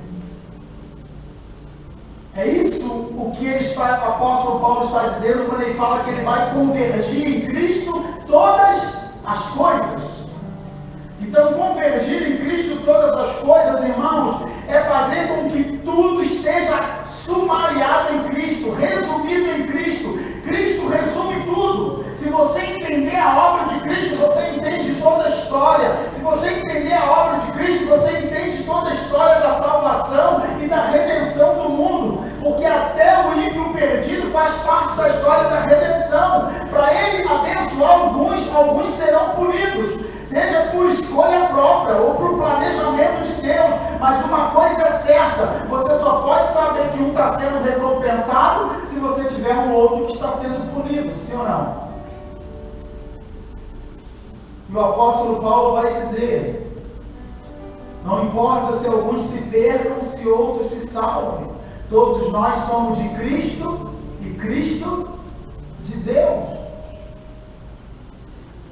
É isso o que o apóstolo Paulo está dizendo quando ele fala que ele vai convergir em Cristo todas as coisas. Então, convergir em Cristo todas as coisas, irmãos, é fazer com que tudo esteja sumariado em Cristo, resumido em Cristo. Cristo resume tudo. Se você entender a obra de Cristo, você entende toda a história. Se você entender a obra de Cristo, você entende toda a história da salvação e da redenção do mundo. Porque até o ímpio perdido faz parte da história da redenção. Para ele abençoar alguns serão punidos. Seja por escolha própria ou por planejamento de Deus. Mas uma coisa é certa: você só pode saber que um está sendo recompensado se você tiver um outro que está sendo punido, sim ou não? E o apóstolo Paulo vai dizer: não importa se alguns se percam, se outros se salvem, todos nós somos de Cristo e Cristo de Deus.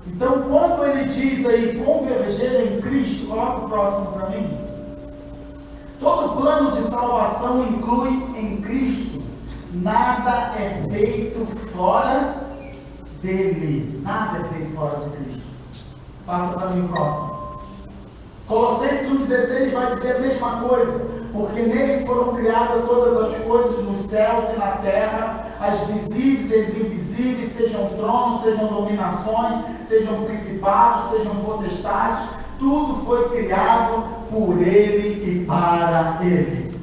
Então, quando ele diz aí converger em Cristo, coloca o próximo para mim. Todo plano de salvação inclui em Cristo. Nada é feito fora dele. Nada é feito fora de Cristo. Passa para mim o próximo. Colossenses 1,16 vai dizer a mesma coisa. Porque nele foram criadas todas as coisas nos céus e na terra, as visíveis e as invisíveis, sejam tronos, sejam dominações, sejam principados, sejam potestades. Tudo foi criado por ele e para ele.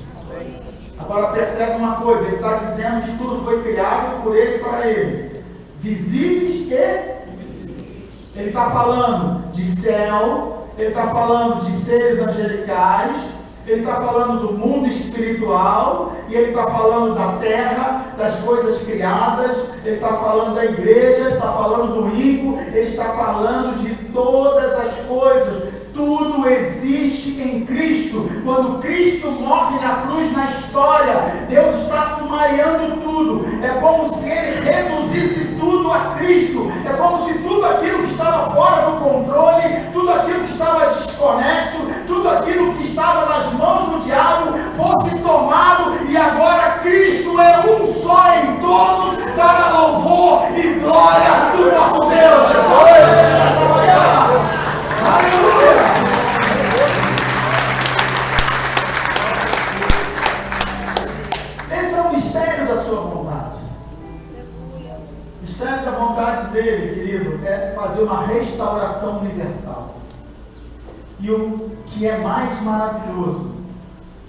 Agora percebe uma coisa: ele está dizendo que tudo foi criado por ele e para ele. Visíveis e invisíveis. Ele está falando de céu, ele está falando de seres angelicais, ele está falando do mundo espiritual, e ele está falando da terra, das coisas criadas, ele está falando da igreja, ele está falando do ímpio, ele está falando de todas as coisas. Tudo existe em Cristo. Quando Cristo morre na cruz na história, Deus está sumariando tudo. É como se ele reduzisse tudo a Cristo. É como se tudo aquilo que estava fora do controle, tudo aquilo que estava desconexo, tudo aquilo que estava nas mãos do diabo fosse tomado, e agora Cristo é um só em todos, para louvor e glória do nosso Deus. Essa manhã. Aleluia! Esse é o mistério da sua vontade. O mistério da vontade dele, querido, é fazer uma restauração universal. E o que é mais maravilhoso,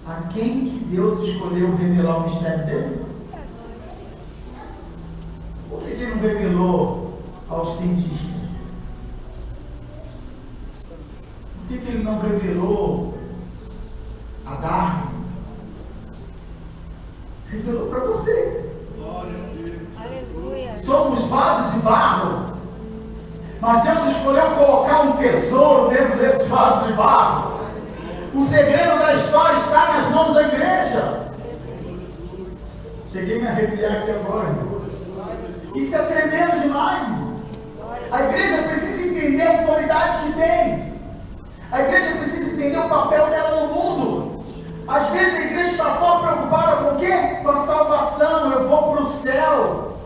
a quem que Deus escolheu revelar o mistério dele? Por que ele não revelou aos cientistas? Por que ele não revelou a Darwin? Revelou para você. Glória a Deus. Aleluia. Somos vasos de barro, mas Deus escolheu colocar um tesouro dentro desses vasos de barro. O segredo da história está nas mãos da igreja. Cheguei a me arrepiar aqui agora. Isso é tremendo demais. A igreja precisa entender a autoridade que tem. A igreja precisa entender o papel dela no mundo. Às vezes a igreja está só preocupada com o quê? Com a salvação. Eu vou para o céu.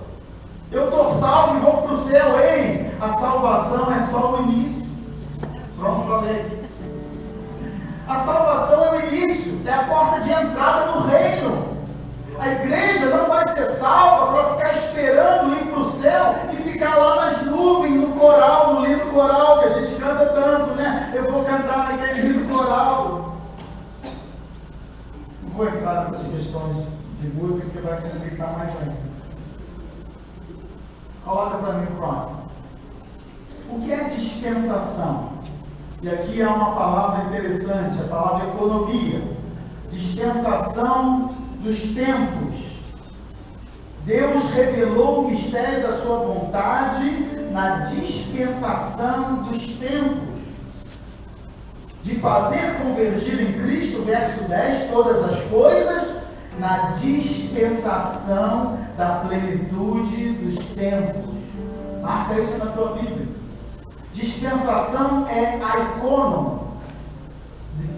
Eu estou salvo e vou para o céu. Ei, a salvação é só o início. Pronto, falei. A salvação é o início, é a porta de entrada no reino. A igreja não vai ser salva para ficar esperando ir para o céu e ficar lá nas nuvens, no coral, no lindo coral, que a gente canta tanto, né? Eu vou cantar naquele lindo coral. Não vou entrar nessas questões de música, que vai complicar mais ainda. Coloca para mim o próximo. O que é dispensação? E aqui há uma palavra interessante, a palavra economia. Dispensação dos tempos. Deus revelou o mistério da sua vontade na dispensação dos tempos. De fazer convergir em Cristo, verso 10, todas as coisas, na dispensação da plenitude dos tempos. Marca isso na tua Bíblia. Dispensação é aicono,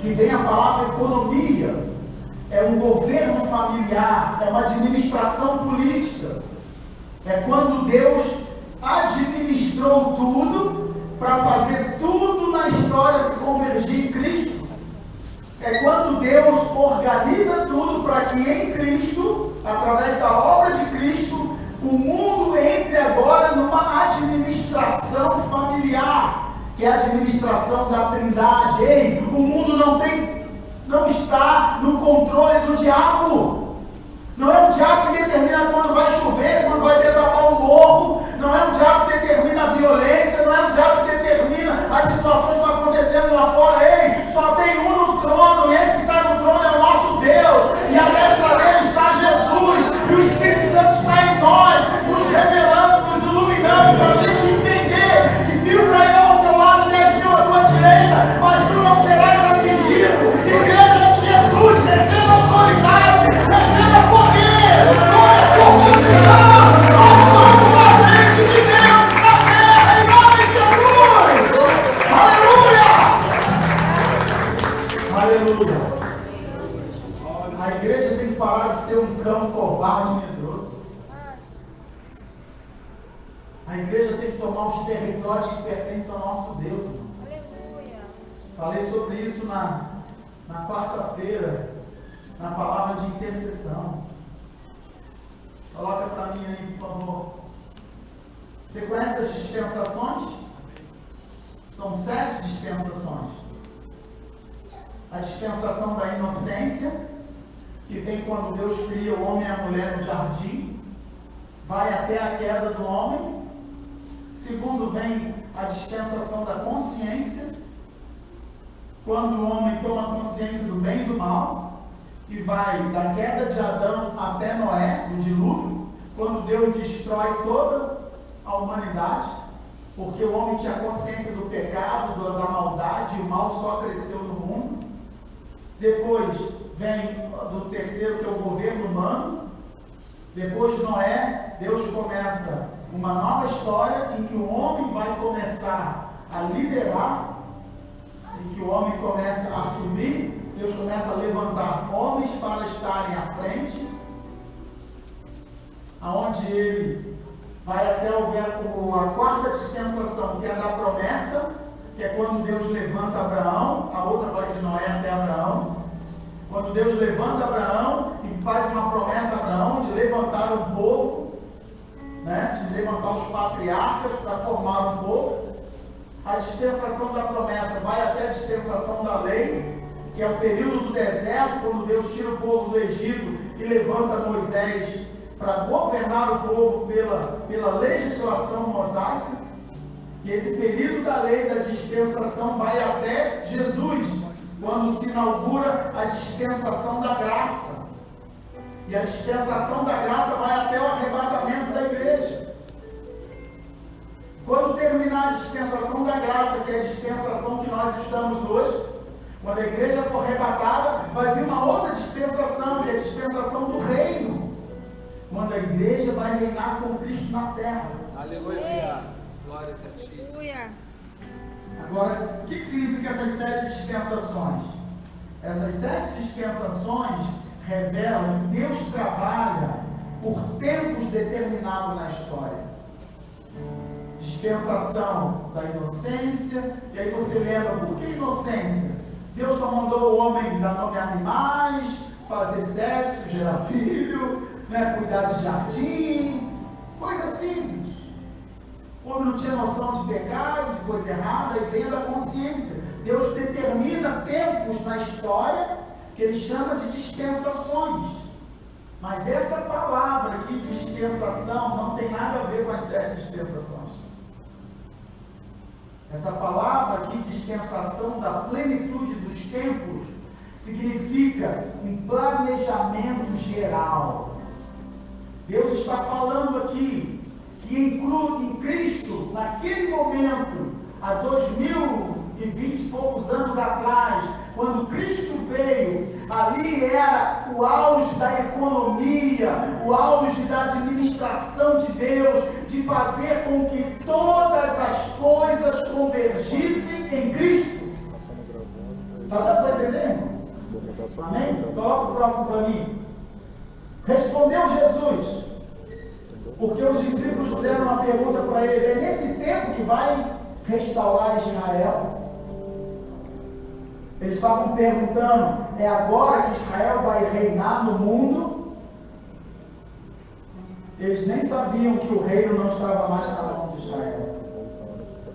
que vem a palavra economia. É um governo familiar, é uma administração política. É quando Deus administrou tudo para fazer tudo na história se convergir em Cristo. É quando Deus organiza tudo para que em Cristo, através da obra de Cristo, o mundo entre agora numa administração familiar, que é a administração da Trindade. Ei, o mundo não está no controle do diabo. Não é o diabo que determina quando vai chover, quando vai desabar um morro. Não é o diabo que determina a violência. Não é o diabo que determina as situações que estão acontecendo lá fora. Ei, só tem um no trono, e esse que está no trono é o nosso Deus. E à destra dele está Jesus. E o Espírito Santo está em nós, nos revelando, nos iluminando, para a gente entender que 1000 cairão ao teu lado, 10.000 à tua direita, mas tu não serás atingido. Igreja de Jesus, receba autoridade, receba poder, toda sua posição. Nós somos a gente de Deus na terra, em nome de Jesus. Aleluia! Aleluia! A igreja tem que parar de ser um cão covarde e medroso. A igreja tem que tomar os territórios que pertencem ao nosso Deus. Aleluia! Falei sobre isso na quarta-feira, na palavra de intercessão. Coloca para mim aí, por favor. Você conhece as dispensações? São 7 dispensações. A dispensação da inocência, que vem quando Deus cria o homem e a mulher no jardim, vai até a queda do homem. Segundo, vem a dispensação da consciência, quando o homem toma consciência do bem e do mal, e vai da queda de Adão até Noé, no dilúvio, quando Deus destrói toda a humanidade, porque o homem tinha consciência do pecado, da maldade, e o mal só cresceu no mundo. Depois vem do terceiro, que é o governo humano. Depois de Noé, Deus começa uma nova história em que o homem vai começar a liderar, em que o homem começa a assumir. Deus começa a levantar homens para estarem à frente, aonde ele vai até a quarta dispensação, que é a da promessa, que é quando Deus levanta Abraão. A outra vai de Noé até Abraão. Quando Deus levanta Abraão e faz uma promessa a Abraão de levantar um povo, de levantar os patriarcas para formar um povo. A dispensação da promessa vai até a dispensação da lei, que é o período do deserto, quando Deus tira o povo do Egito e levanta Moisés para governar o povo pela legislação mosaica. E esse período da lei, da dispensação, vai até Jesus, quando se inaugura a dispensação da graça. E a dispensação da graça vai até o arrebatamento da igreja. Quando terminar a dispensação da graça, que é a dispensação que nós estamos hoje, quando a igreja for arrebatada, vai vir uma outra dispensação, que é a dispensação do reino, quando a igreja vai reinar com Cristo na terra. Aleluia! Glória a Deus. Aleluia! Agora, o que significa essas 7 dispensações? Essas 7 dispensações revelam que Deus trabalha por tempos determinados na história. Dispensação da inocência, e aí você lembra, por que inocência? Deus só mandou o homem dar nome a animais, fazer sexo, gerar filho, cuidar de jardim, coisa simples. O homem não tinha noção de pecado, de coisa errada, e veio da consciência. Deus determina tempos na história que ele chama de dispensações. Mas essa palavra aqui, dispensação, não tem nada a ver com as 7 dispensações. Essa palavra aqui, dispensação da plenitude dos tempos, significa um planejamento geral. Deus está falando aqui que em Cristo, naquele momento, há 2020 e poucos anos atrás, quando Cristo veio, ali era o auge da economia, o auge da administração de Deus, de fazer com que todas as coisas convergissem em Cristo. Está dando para entender? Amém? Coloca o próximo para mim. Respondeu Jesus, porque os discípulos fizeram uma pergunta para ele: é nesse tempo que vai restaurar Israel? Eles estavam perguntando: é agora que Israel vai reinar no mundo? Eles nem sabiam que o reino não estava mais na mão de Israel.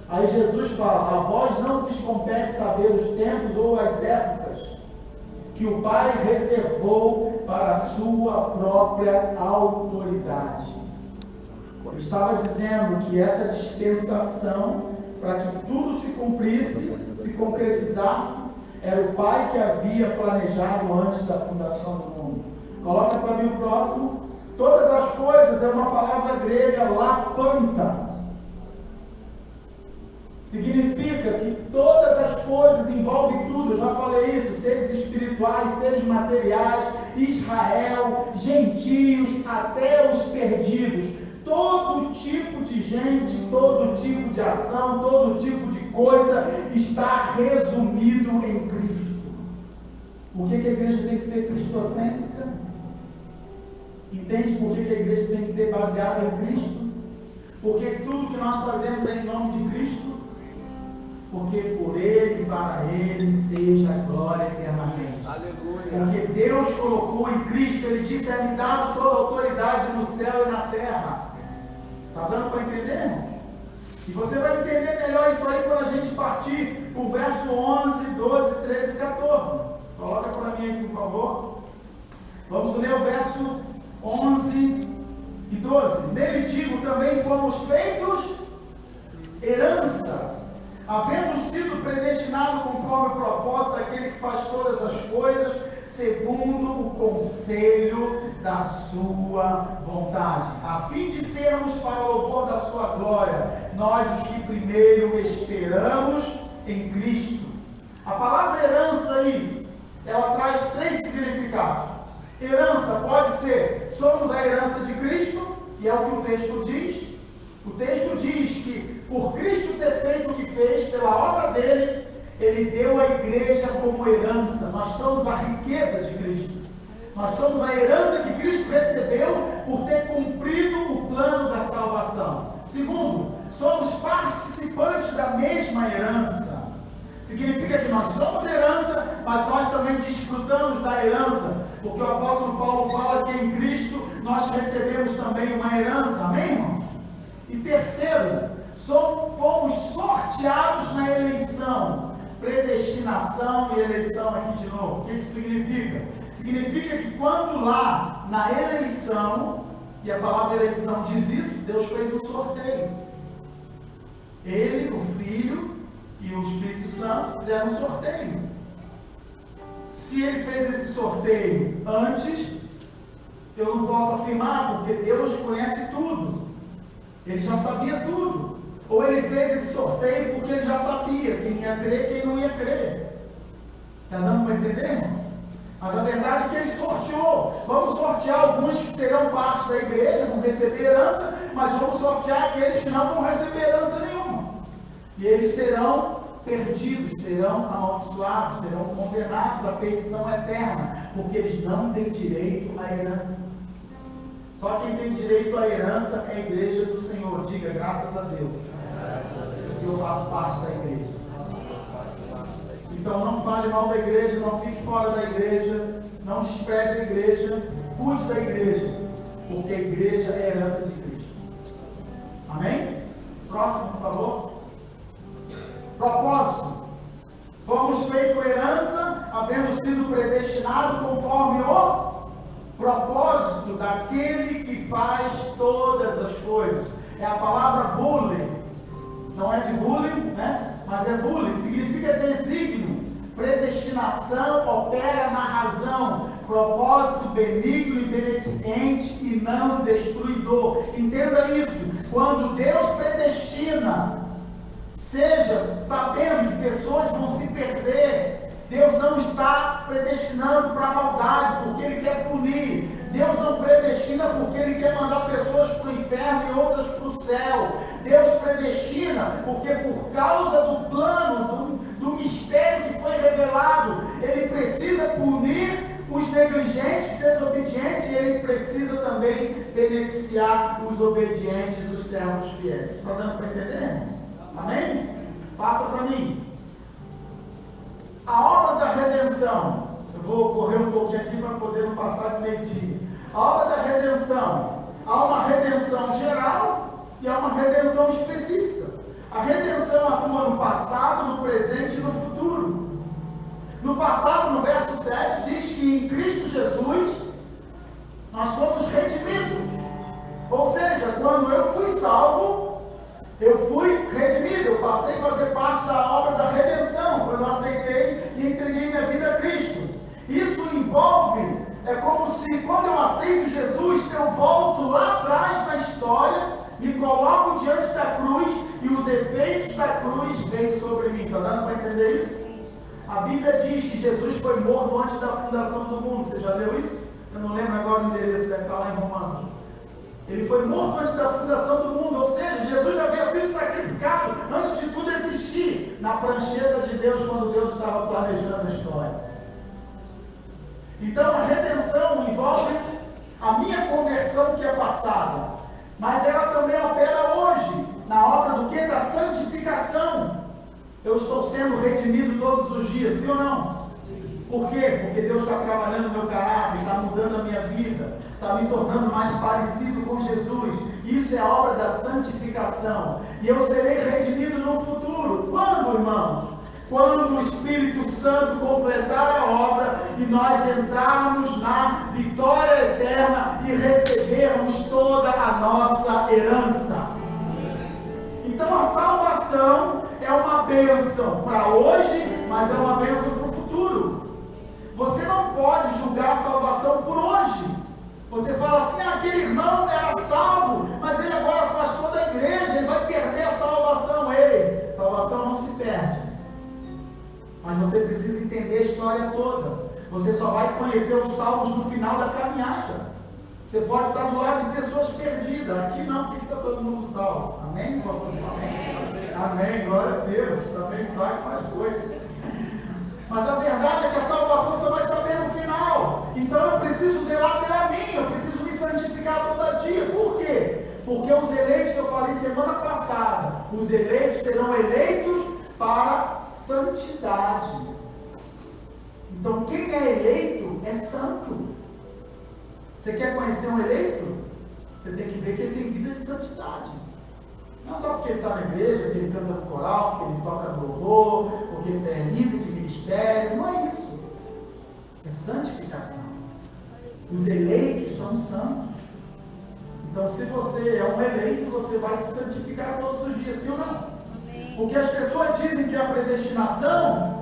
Aí Jesus fala: a vós não vos compete saber os tempos ou as épocas que o Pai reservou para a sua própria autoridade. Ele estava dizendo que essa dispensação, para que tudo se cumprisse, se concretizasse, era o Pai que havia planejado antes da fundação do mundo. Coloca para mim o próximo. Todas as coisas é uma palavra grega, lapanta. Significa que todas as coisas, envolve tudo, eu já falei isso, seres espirituais, seres materiais, Israel, gentios, até os perdidos. Todo tipo de gente, todo tipo de ação, todo tipo de coisa está resumido em Cristo. Por que a igreja tem que ser cristocêntrica? Entende por que a igreja tem que ter baseada em Cristo? Porque tudo que nós fazemos é em nome de Cristo. Porque por Ele e para Ele seja a glória eternamente. Aleluia. Porque Deus colocou em Cristo, Ele disse: é-me dado toda a autoridade no céu e na terra. Está dando para entender, irmão? E você vai entender melhor isso aí quando a gente partir para o verso 11, 12, 13 e 14. Coloca para mim aqui, por favor. Vamos ler o verso 11 e 12. Nele digo, também fomos feitos herança, havendo sido predestinado conforme o propósito daquele que faz todas as coisas, segundo o conselho da sua vontade, a fim de sermos para o louvor da sua glória, nós os que primeiro esperamos em Cristo. A palavra herança aí, ela traz 3 significados. Herança pode ser: somos a herança de Cristo, e é o que o texto diz. O texto diz que por Cristo ter feito o que fez, pela obra dele, Ele deu a igreja como herança. Nós somos a riqueza de Cristo. Nós somos a herança que Cristo recebeu por ter cumprido o plano da salvação. Segundo, somos participantes da mesma herança. Significa que nós somos herança, mas nós também desfrutamos da herança. Porque o apóstolo Paulo fala que em Cristo nós recebemos também uma herança. Amém, irmão? E terceiro, fomos sorteados na eleição. Predestinação e eleição aqui de novo. O que isso significa? Significa que quando lá na eleição, e a palavra eleição diz isso, Deus fez um sorteio. Ele, o Filho e o Espírito Santo fizeram um sorteio. Se ele fez esse sorteio antes, eu não posso afirmar, porque Deus conhece tudo. Ele já sabia tudo. Ou ele fez esse sorteio porque ele já sabia quem ia crer e quem não ia crer. Está dando para entender, irmão? Mas a verdade é que ele sorteou. Vamos sortear alguns que serão parte da igreja, vão receber herança, mas vamos sortear aqueles que não vão receber herança nenhuma. E eles serão perdidos, serão amaldiçoados, serão condenados à perdição eterna, porque eles não têm direito à herança. Só quem tem direito à herança é a igreja do Senhor. Diga: graças a Deus. Eu faço parte da igreja. Então não fale mal da igreja, não fique fora da igreja, não despreze a igreja, cuide da igreja, porque a igreja é a herança de Cristo. Amém? Próximo, por favor. Propósito. Fomos feitos herança, havendo sido predestinados conforme o propósito palavra bullying, não é de bullying, né? Mas é bullying, significa desígnio. Predestinação opera na razão, propósito benigno e beneficente e não destruidor. Entenda isso. Quando Deus predestina, seja sabendo que pessoas vão se perder, Deus não está predestinando para a maldade, porque Ele quer punir. Deus não predestina porque Ele quer mandar pessoas para o inferno e outras para o céu. Deus predestina porque por causa do plano, do mistério que foi revelado, Ele precisa punir os negligentes, desobedientes, e Ele precisa também beneficiar os obedientes, os servos fiéis. Está dando para entender? Amém? Passa para mim. A obra da redenção. Eu vou correr um pouquinho aqui para poder não passar de meio-dia. A obra da redenção. Há uma redenção geral e há uma redenção específica. A redenção atua no passado, no presente e no futuro. No passado, no verso 7, diz que em Cristo Jesus nós fomos redimidos. Ou seja, quando eu fui salvo, eu fui redimido, eu passei a fazer parte da obra da redenção, quando eu aceitei e entreguei minha vida a Cristo. Isso envolve, é como se quando eu aceito Jesus, eu volto lá atrás na história, me coloco diante da cruz e os efeitos da cruz vêm sobre mim. Está dando para entender isso? A Bíblia diz que Jesus foi morto antes da fundação do mundo. Você já leu isso? Eu não lembro agora o endereço, deve estar lá em Romanos. Ele foi morto antes da fundação do mundo, ou seja, Jesus já havia sido sacrificado antes de tudo existir, na prancheta de Deus, quando Deus estava planejando a história. Então a redenção envolve a minha conversão que é passada, mas ela também opera hoje, na obra do que? Da santificação. Eu estou sendo redimido todos os dias, sim ou não? Sim. Por quê? Porque Deus está trabalhando no meu caráter, está mudando a minha vida, está me tornando mais parecido com Jesus. Isso é a obra da santificação. E eu serei redimido no futuro. Quando, irmãos? Quando o Espírito Santo completar a obra e nós entrarmos na vitória eterna e recebermos toda a nossa herança. Então a salvação é uma bênção para hoje, mas é uma bênção para o futuro. Você não pode julgar a salvação por hoje. Você fala assim, aquele irmão era salvo, mas ele agora faz toda a igreja, ele vai perder a salvação. Ei, salvação não se perde. Mas você precisa entender a história toda. Você só vai conhecer os salvos no final da caminhada. Você pode estar do lado de pessoas perdidas. Aqui não, porque está todo mundo salvo. Amém? Amém. Amém. Glória a Deus. Está bem fraco, mas foi. Mas a verdade é que a salvação você vai saber no final. Então eu preciso zelar pela mim. Eu preciso me santificar todo dia. Por quê? Porque os eleitos, eu falei semana passada, os eleitos serão eleitos para santidade. Então quem é eleito é santo. Você quer conhecer um eleito? Você tem que ver que ele tem vida de santidade. Não só porque ele está na igreja, porque ele canta no coral, porque ele toca no louvor, porque ele é líder de ministério. Não é isso. É santificação. Os eleitos são santos. Então, se você é um eleito, você vai se santificar todos os dias, sim ou não? Porque as pessoas dizem que a predestinação,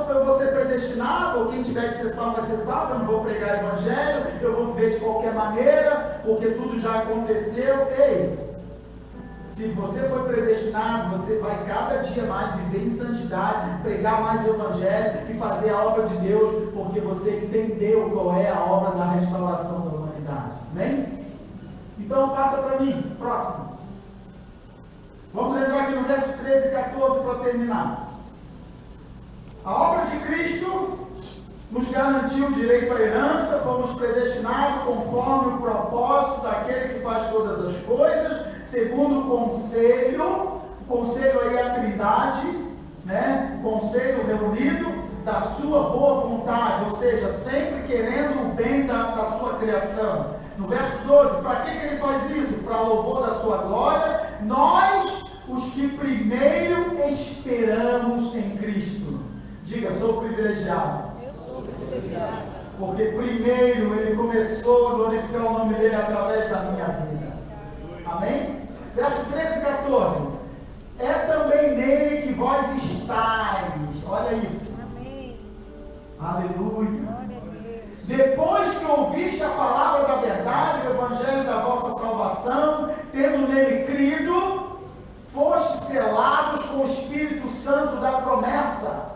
eu vou ser predestinado, ou quem tiver que ser salvo vai ser salvo, eu não vou pregar evangelho, eu vou viver de qualquer maneira, porque tudo já aconteceu. Ei, se você foi predestinado, você vai cada dia mais viver em santidade, pregar mais o evangelho e fazer a obra de Deus, porque você entendeu qual é a obra da restauração da humanidade. Amém? Então passa para mim, próximo. Vamos lembrar aqui no verso 13 e 14 para terminar. A obra de Cristo nos garantiu o direito à herança, fomos predestinados conforme o propósito daquele que faz todas as coisas, segundo o conselho aí é a Trindade, né? Conselho reunido da sua boa vontade, ou seja, sempre querendo o bem da sua criação. No verso 12, para que ele faz isso? Para louvor da sua glória, nós, os que primeiro esperamos em Cristo. Diga, sou privilegiado. Eu sou privilegiado. Porque primeiro ele começou a glorificar o nome dele através da minha vida. Amém? Verso 13 e 14. É também nele que vós estáis. Olha isso. Amém. Aleluia. Glória a Deus. Depois que ouviste a palavra da verdade, o evangelho da vossa salvação, tendo nele crido, fostes selados com o Espírito Santo da promessa.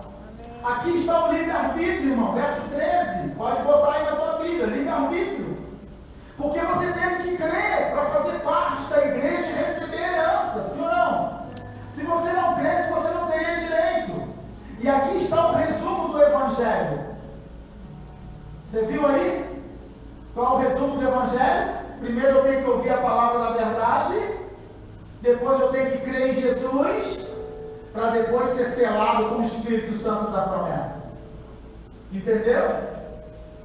Aqui está o livre-arbítrio, irmão. Verso 13. Pode botar aí na tua Bíblia. Livre-arbítrio. Porque você teve que crer para fazer parte da igreja e receber herança. Sim ou não? Se você não cresce, você não teria direito. E aqui está o resumo do Evangelho. Você viu aí? Qual é o resumo do Evangelho? Primeiro eu tenho que ouvir a palavra da verdade. Depois eu tenho que crer em Jesus. Para depois ser selado com o Espírito Santo da promessa. Entendeu?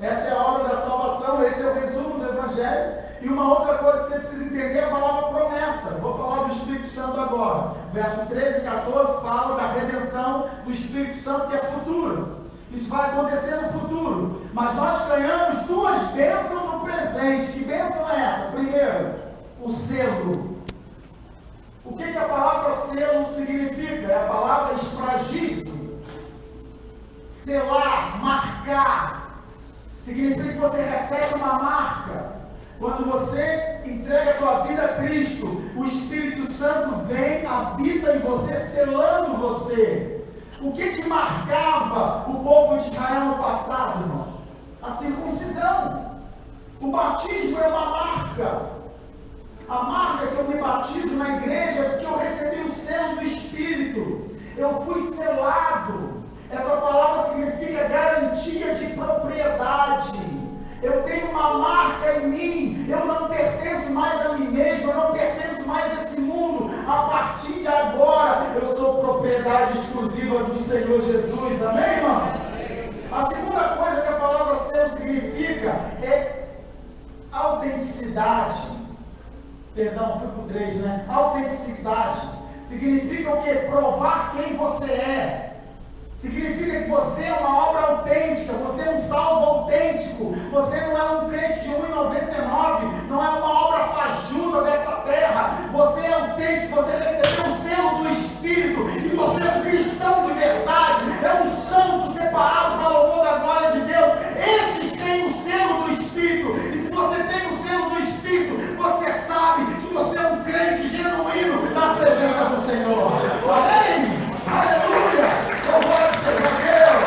Essa é a obra da salvação. Esse é o resumo do Evangelho. E uma outra coisa que você precisa entender é a palavra promessa. Vou falar do Espírito Santo agora. Verso 13 e 14 fala da redenção do Espírito Santo, que é futuro. Isso vai acontecer no futuro. Mas nós ganhamos duas bênçãos no presente. Que bênção é essa? Primeiro, o selo. O que a palavra selo significa? É a palavra espragizo. Selar, marcar. Significa que você recebe uma marca. Quando você entrega a sua vida a Cristo, o Espírito Santo vem, habita em você, selando você. O que marcava o povo de Israel no passado, irmãos? A circuncisão. O batismo é uma marca. A marca que eu me batizo na igreja é porque eu recebi o selo do Espírito. Eu fui selado. Essa palavra significa garantia de propriedade. Eu tenho uma marca em mim. Eu não pertenço mais a mim mesmo. Eu não pertenço mais a esse mundo. A partir de agora, eu sou propriedade exclusiva do Senhor Jesus. Amém, irmão? A segunda coisa que a palavra selo significa é autenticidade. Perdão, fui para o 3, né? Autenticidade. Significa o quê? Provar quem você é. Significa que você é uma obra autêntica, você é um salvo autêntico, você não é um crente de 1,99, não é uma obra fajuta dessa terra, você é autêntico, você recebeu o selo do Espírito, e você é um cristão de verdade, é um santo separado para louvor da glória de Deus. Esses têm o selo do Espírito, e se você tem o selo do Espírito, você sabe que você é um crente genuíno na presença do Senhor. Amém? Aleluia! Louvado seja Deus!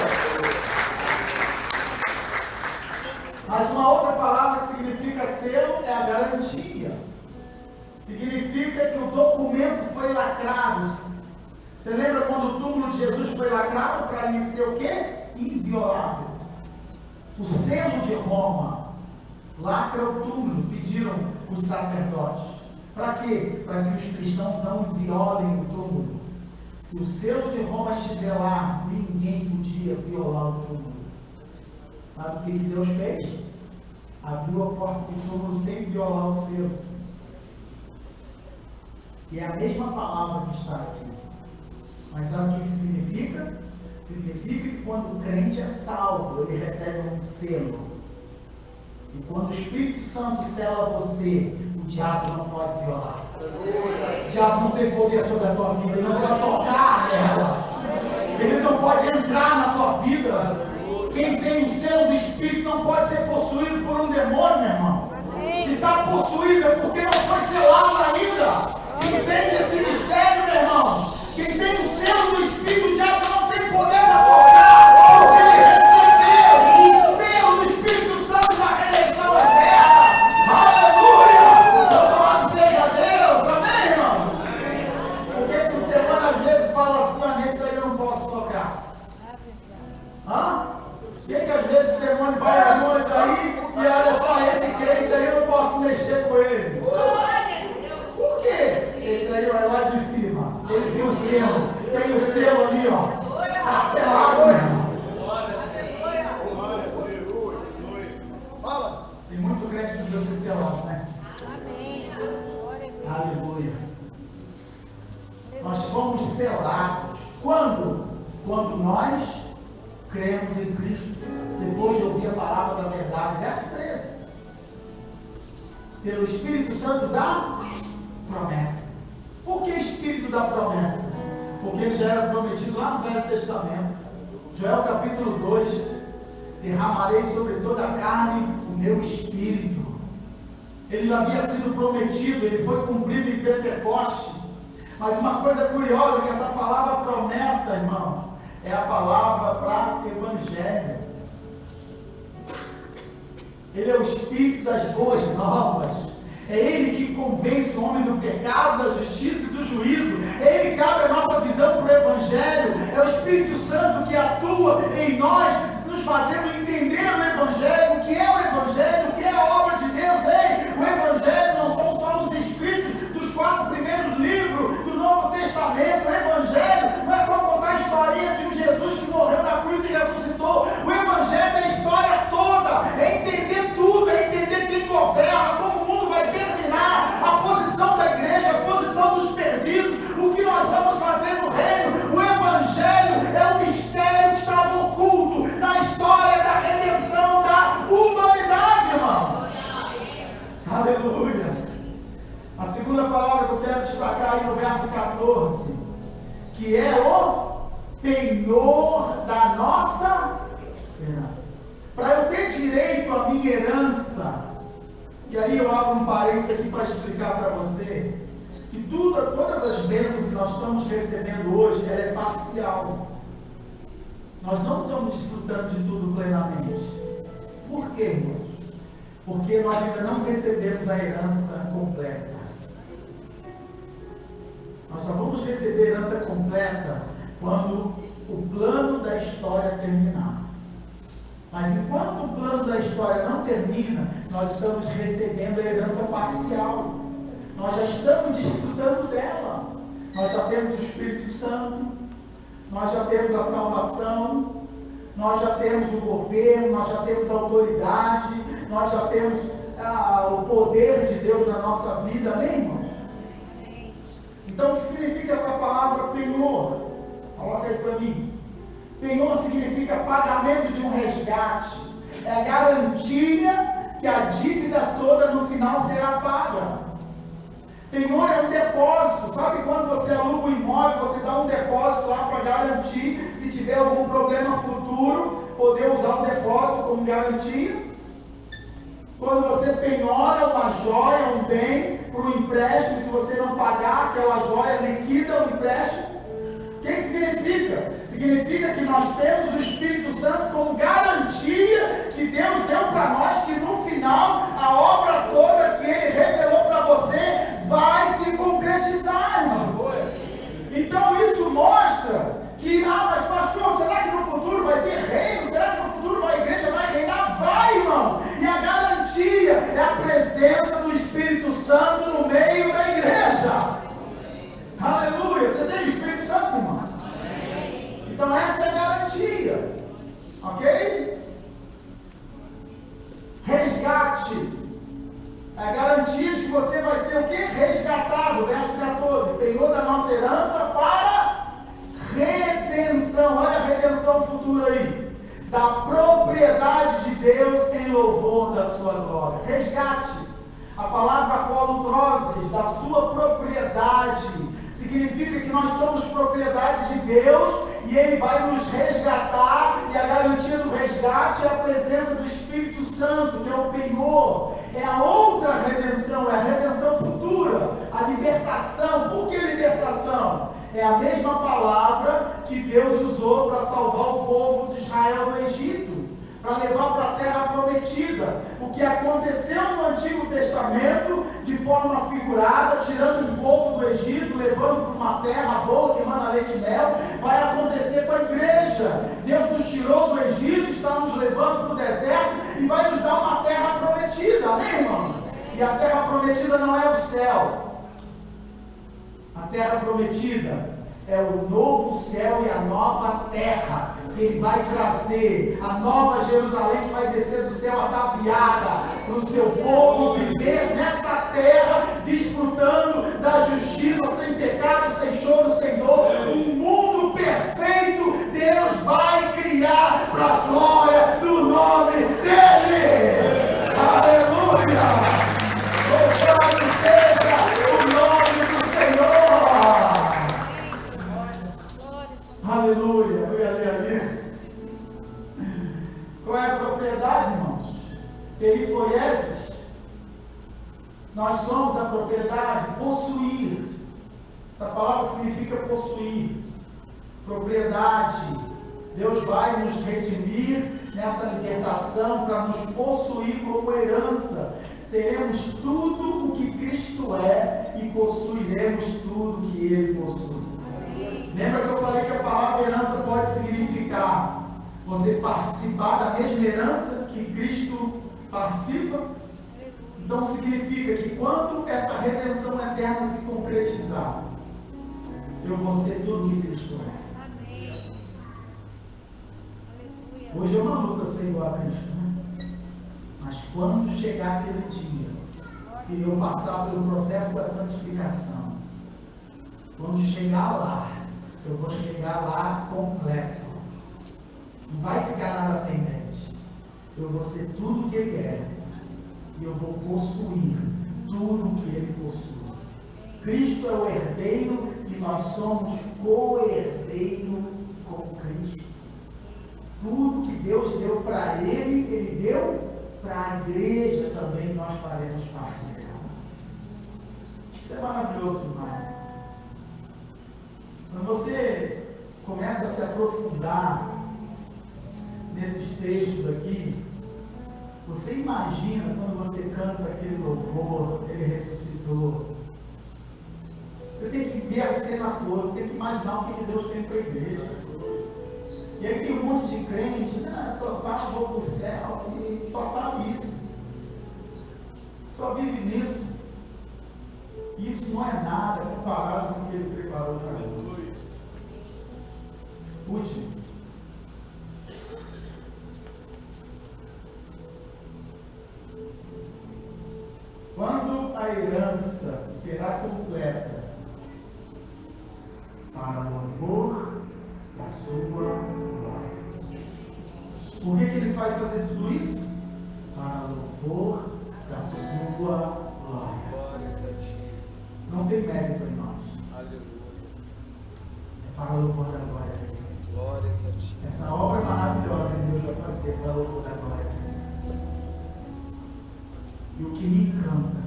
Mas uma outra palavra que significa selo é a garantia. Significa que o documento foi lacrado. Você lembra quando o túmulo de Jesus foi lacrado para ele ser o quê? Inviolável. O selo de Roma lacra o túmulo, pediram os sacerdotes. Para quê? Para que os cristãos não violem o túmulo. Se o selo de Roma estiver lá, ninguém podia violar o túmulo. Sabe o que Deus fez? Abriu a porta do túmulo sem violar o selo. E é a mesma palavra que está aqui. Mas sabe o que significa? Significa que quando o crente é salvo, ele recebe um selo. E quando o Espírito Santo sela você, o diabo não pode violar. O diabo não tem poder sobre a tua vida. Ele não pode tocar nela. Ele não pode entrar na tua vida. Quem tem o selo do Espírito não pode ser possuído por um demônio, meu irmão. Se está possuído é porque não foi selado ainda. Quem tem esse mistério, meu irmão, quem tem o selo do Espírito, o diabo não tem poder para tocar. Porque ele recebeu o selo do Espírito Santo da redenção eterna. Aleluia! Louvado seja Deus. Amém, irmão? Porque o demônio às vezes fala assim: nesse aí eu não posso tocar. Hã? Por que às vezes o demônio vai a noite aí e olha só, esse crente aí eu não posso mexer com ele? Por quê? Esse aí é lá de cima. Ele viu o selo. Tem o selo ali, ó. Está selado, meu irmão. Fala. Tem muito crente que precisa ser selado, né? Amém. Aleluia. Nós fomos selados. Quando? Quando nós cremos em Cristo. Depois de ouvir a palavra da verdade. Verso 13. Pelo Espírito Santo da promessa. Por que espírito da promessa? Porque ele já era prometido lá no Velho Testamento. Joel capítulo 2: derramarei sobre toda a carne o meu espírito. Ele já havia sido prometido, ele foi cumprido em Pentecoste. Mas uma coisa curiosa é que essa palavra promessa, irmão, é a palavra para evangelho. Ele é o espírito das boas novas. É ele que convence o homem do pecado, da justiça e do juízo. É ele que abre a nossa visão para o evangelho. É o Espírito Santo que atua em nós, nos fazendo entender o evangelho, o que é o evangelho, o que é a obra de Deus. Ei, o evangelho não são só os escritos dos 4 primeiros livros do Novo Testamento. O evangelho não é só contar a historinha de um Jesus que morreu na cruz e ressuscitou. O evangelho é a história toda, é entender tudo, é entender quem governa, como o mundo vai terminar, a posição da igreja, a posição dos perdidos, o que nós vamos fazer no reino. O evangelho é o mistério que estava oculto na história da redenção da humanidade, irmão. Aleluia. A segunda palavra que eu quero destacar aí no verso 14, que é o penhor da nossa herança. Para eu ter direito à minha herança, e aí eu abro um parênteses aqui para explicar para você, que todas as bênçãos que nós estamos recebendo hoje, ela é parcial. Nós não estamos desfrutando de tudo plenamente. Por quê, irmãos? Porque nós ainda não recebemos a herança completa. Nós só vamos receber a herança completa quando o plano da história terminar. Mas enquanto o plano da história não termina, nós estamos recebendo a herança parcial. Nós já estamos desfrutando dela. Nós já temos o Espírito Santo, nós já temos a salvação, nós já temos o governo, nós já temos a autoridade, nós já temos o poder de Deus na nossa vida, amém, irmãos? Então, o que significa essa palavra penhor? Coloca aí para mim. Penhor significa pagamento de um resgate. É a garantia que a dívida toda no final será paga. Penhor é um depósito. Sabe quando você aluga um imóvel, você dá um depósito lá para garantir, se tiver algum problema futuro, poder usar o depósito como garantia? Quando você penhora uma joia, um bem, para um empréstimo, se você não pagar aquela joia, liquida o empréstimo. O que significa? Significa que nós temos o Espírito Santo como garantia que Deus deu para nós, que no final a obra toda que Ele revelou para você vai se concretizar, irmão. Então isso mostra que, mas pastor, será que no futuro vai ter reino? Será que no futuro a igreja vai reinar? Vai, irmão! E a garantia é a presença do Espírito Santo no meio da igreja. Aleluia! Você tem o Espírito Santo, irmão? Então essa é a garantia. Ok? Resgate. É a garantia de que você vai ser o quê? Resgatado. Verso 14. Penhor da nossa herança para redenção. Olha a redenção futura aí. Da propriedade de Deus em louvor da sua glória. Resgate. A palavra colutroses, da sua propriedade, significa que nós somos propriedade de Deus e Ele vai nos resgatar, e a garantia do resgate é a presença do Espírito Santo, que é o penhor. É a outra redenção, é a redenção futura, a libertação. Por que libertação? É a mesma palavra que Deus usou para salvar o povo de Israel do Egito, para levar para a terra prometida. O que aconteceu no Antigo Testamento, de forma figurada, tirando o povo do Egito, levando para uma terra boa, que emana leite e mel, vai acontecer com a igreja. Deus nos tirou do Egito, está nos levando para o deserto e vai nos dar uma terra prometida, amém, irmão? E a terra prometida não é o céu. A terra prometida é o novo céu e a nova terra. Ele vai trazer a nova Jerusalém, que vai descer do céu ataviada para o seu povo viver nessa terra, desfrutando da justiça, sem pecado, sem choro, sem dor. Um mundo perfeito Deus vai criar para a glória do nome dEle. Aleluia! Louvado seja o nome do Senhor. espiritual significa possuir, propriedade. Deus vai nos redimir nessa libertação para nos possuir como herança. Seremos tudo o que Cristo é e possuiremos tudo que Ele possui. Lembra que eu falei que a palavra herança pode significar você participar da mesma herança que Cristo participa? Então significa que quando essa redenção eterna se concretizar, eu vou ser tudo que Cristo é. Hoje eu não luto ser igual a Cristo, né? Mas quando chegar aquele dia que eu passar pelo processo da santificação, quando chegar lá, eu vou chegar lá completo. Não vai ficar nada pendente. Eu vou ser tudo que Ele é. E eu vou possuir tudo que Ele possui. Cristo é o herdeiro e nós somos co-herdeiro com Cristo. Tudo que Deus deu para Ele, Ele deu para a igreja também, nós faremos parte dela. Isso é maravilhoso demais. Quando você começa a se aprofundar nesses textos aqui, você imagina quando você canta aquele louvor, Ele ressuscitou. Você tem que ver a cena toda, você tem que imaginar o que Deus tem para a igreja. E aí tem um monte de crente, estou salvo, vou para o céu, e só sabe isso. Só vive nisso. Isso não é nada comparado com o que Ele preparou para nós. Último. Quando a herança será completa para louvor da sua glória. Por que ele vai fazer tudo isso? Para louvor da sua glória. Não tem mérito em nós. É para louvor da glória de Deus. Essa obra maravilhosa que Deus vai fazer para louvor da glória de Deus. E o que me encanta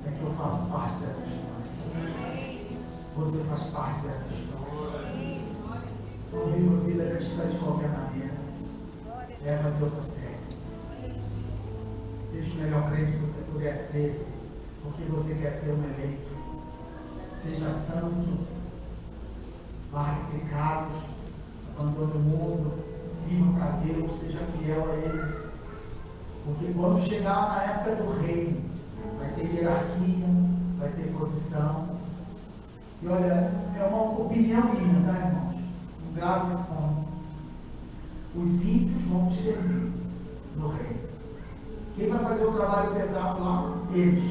é que eu faço parte dessa história. Você faz parte dessa história. Não viva a vida cristã de qualquer maneira. Leva Deus a sério. Seja o melhor crente que você puder ser, porque você quer ser um eleito. Seja santo, largue pecados, abandone o mundo, viva para Deus, seja fiel a Ele. Porque quando chegar na época do reino, vai ter hierarquia, vai ter posição. E olha, é uma opinião minha, tá, irmãos? Não grave nesse ponto. Os ímpios vão te servir no reino. Quem vai fazer o trabalho pesado lá? Eles.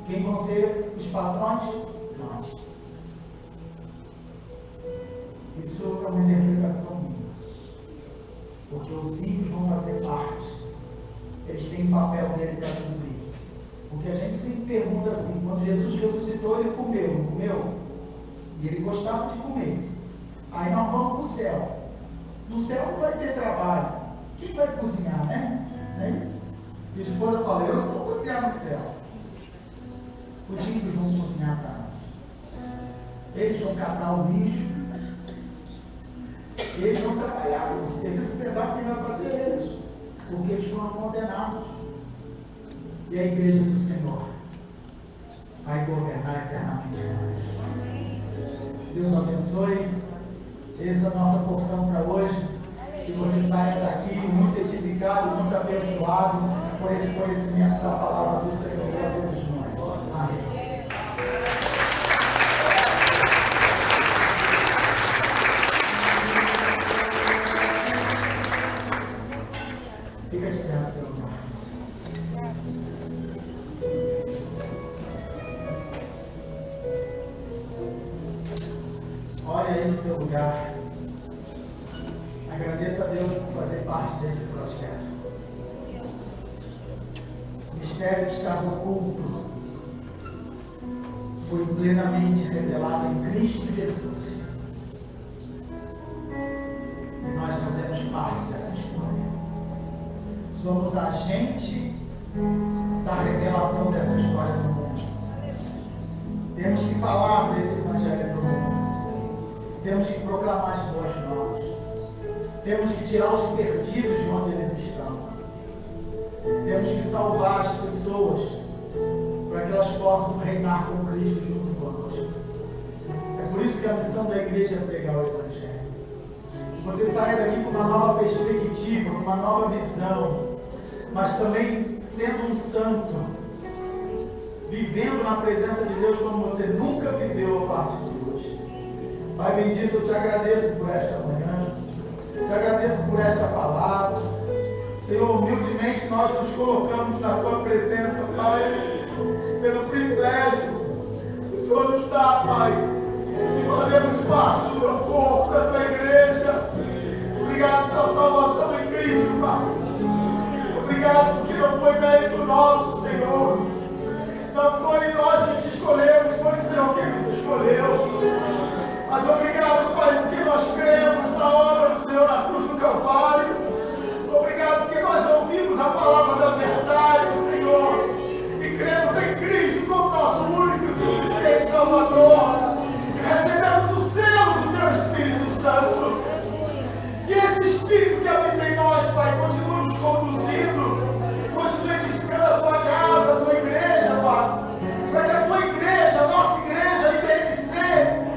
Quem vão ser os patrões? Nós. Isso é uma interpretação minha. Porque os ímpios vão fazer parte. Eles têm um papel dele para cumprir. Porque a gente sempre pergunta assim, quando Jesus ressuscitou, ele comeu, não comeu? E ele gostava de comer. Aí nós vamos para o céu. No céu não vai ter trabalho. Quem vai cozinhar, né? Não é isso? Minha esposa fala, eu não vou cozinhar no céu. Os ímpios vão cozinhar para nós. Eles vão catar o lixo. Eles vão trabalhar. O serviço pesado quem vai fazer eles. Porque eles foram condenados. E a igreja do Senhor vai governar eternamente. Deus abençoe. Essa é a nossa porção para hoje. Que você saia daqui muito edificado, muito abençoado por esse conhecimento da palavra do Senhor para todos nós. Amém. Fica de pé no seu lugar. Olha aí no teu lugar. Agradeça a Deus por fazer parte desse projeto. O mistério que estava oculto foi plenamente revelado em Cristo Jesus. E nós fazemos parte dessa história. Somos agente da revelação dessa história no mundo. Temos que falar desse evangelho. Temos que tirar os perdidos de onde eles estão. Temos que salvar as pessoas para que elas possam reinar com Cristo junto conosco. É por isso que a missão da igreja é pregar o Evangelho. Você sai daqui com uma nova perspectiva, com uma nova visão, mas também sendo um santo, vivendo na presença de Deus como você nunca viveu a partir de hoje. Pai bendito, eu te agradeço por esta manhã, te agradeço por esta palavra. Senhor, humildemente nós nos colocamos na tua presença, Pai, pelo privilégio que o Senhor nos dá, Pai, de fazermos parte do teu corpo, da tua igreja. Obrigado pela salvação em Cristo, Pai. Obrigado porque não foi mérito nosso, Senhor. Não foi nós que te escolhemos, foi o Senhor quem nos escolheu. Mas obrigado, Pai, porque nós cremos na obra do Senhor na cruz do Calvário. Obrigado porque nós ouvimos a palavra da verdade, Senhor, e cremos em Cristo como nosso único e suficiente Salvador. E recebemos o selo do teu Espírito Santo. Que esse Espírito que habita em nós, Pai, continue nos conduzindo, continue edificando a tua casa, a tua igreja, Pai. Para que a tua igreja, a nossa igreja, a IBMC,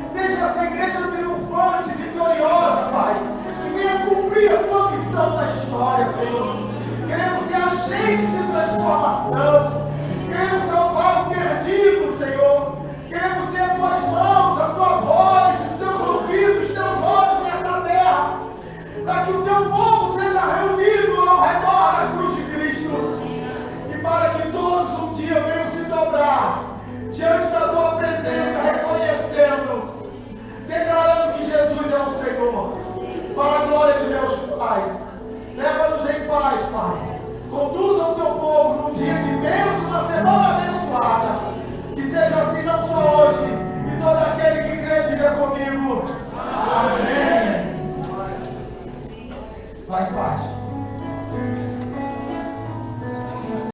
seja essa igreja triunfante, vitoriosa, Pai. Que venha cumprir a tua missão na história, Senhor. Queremos ser agente de transformação. Queremos salvar o perdido, Senhor. Queremos ser as tuas mãos, a tua voz, os teus ouvidos, os teus olhos nessa terra. Para que o teu povo seja reunido ao redor da cruz de Cristo. E para que todos um dia venham se dobrar diante da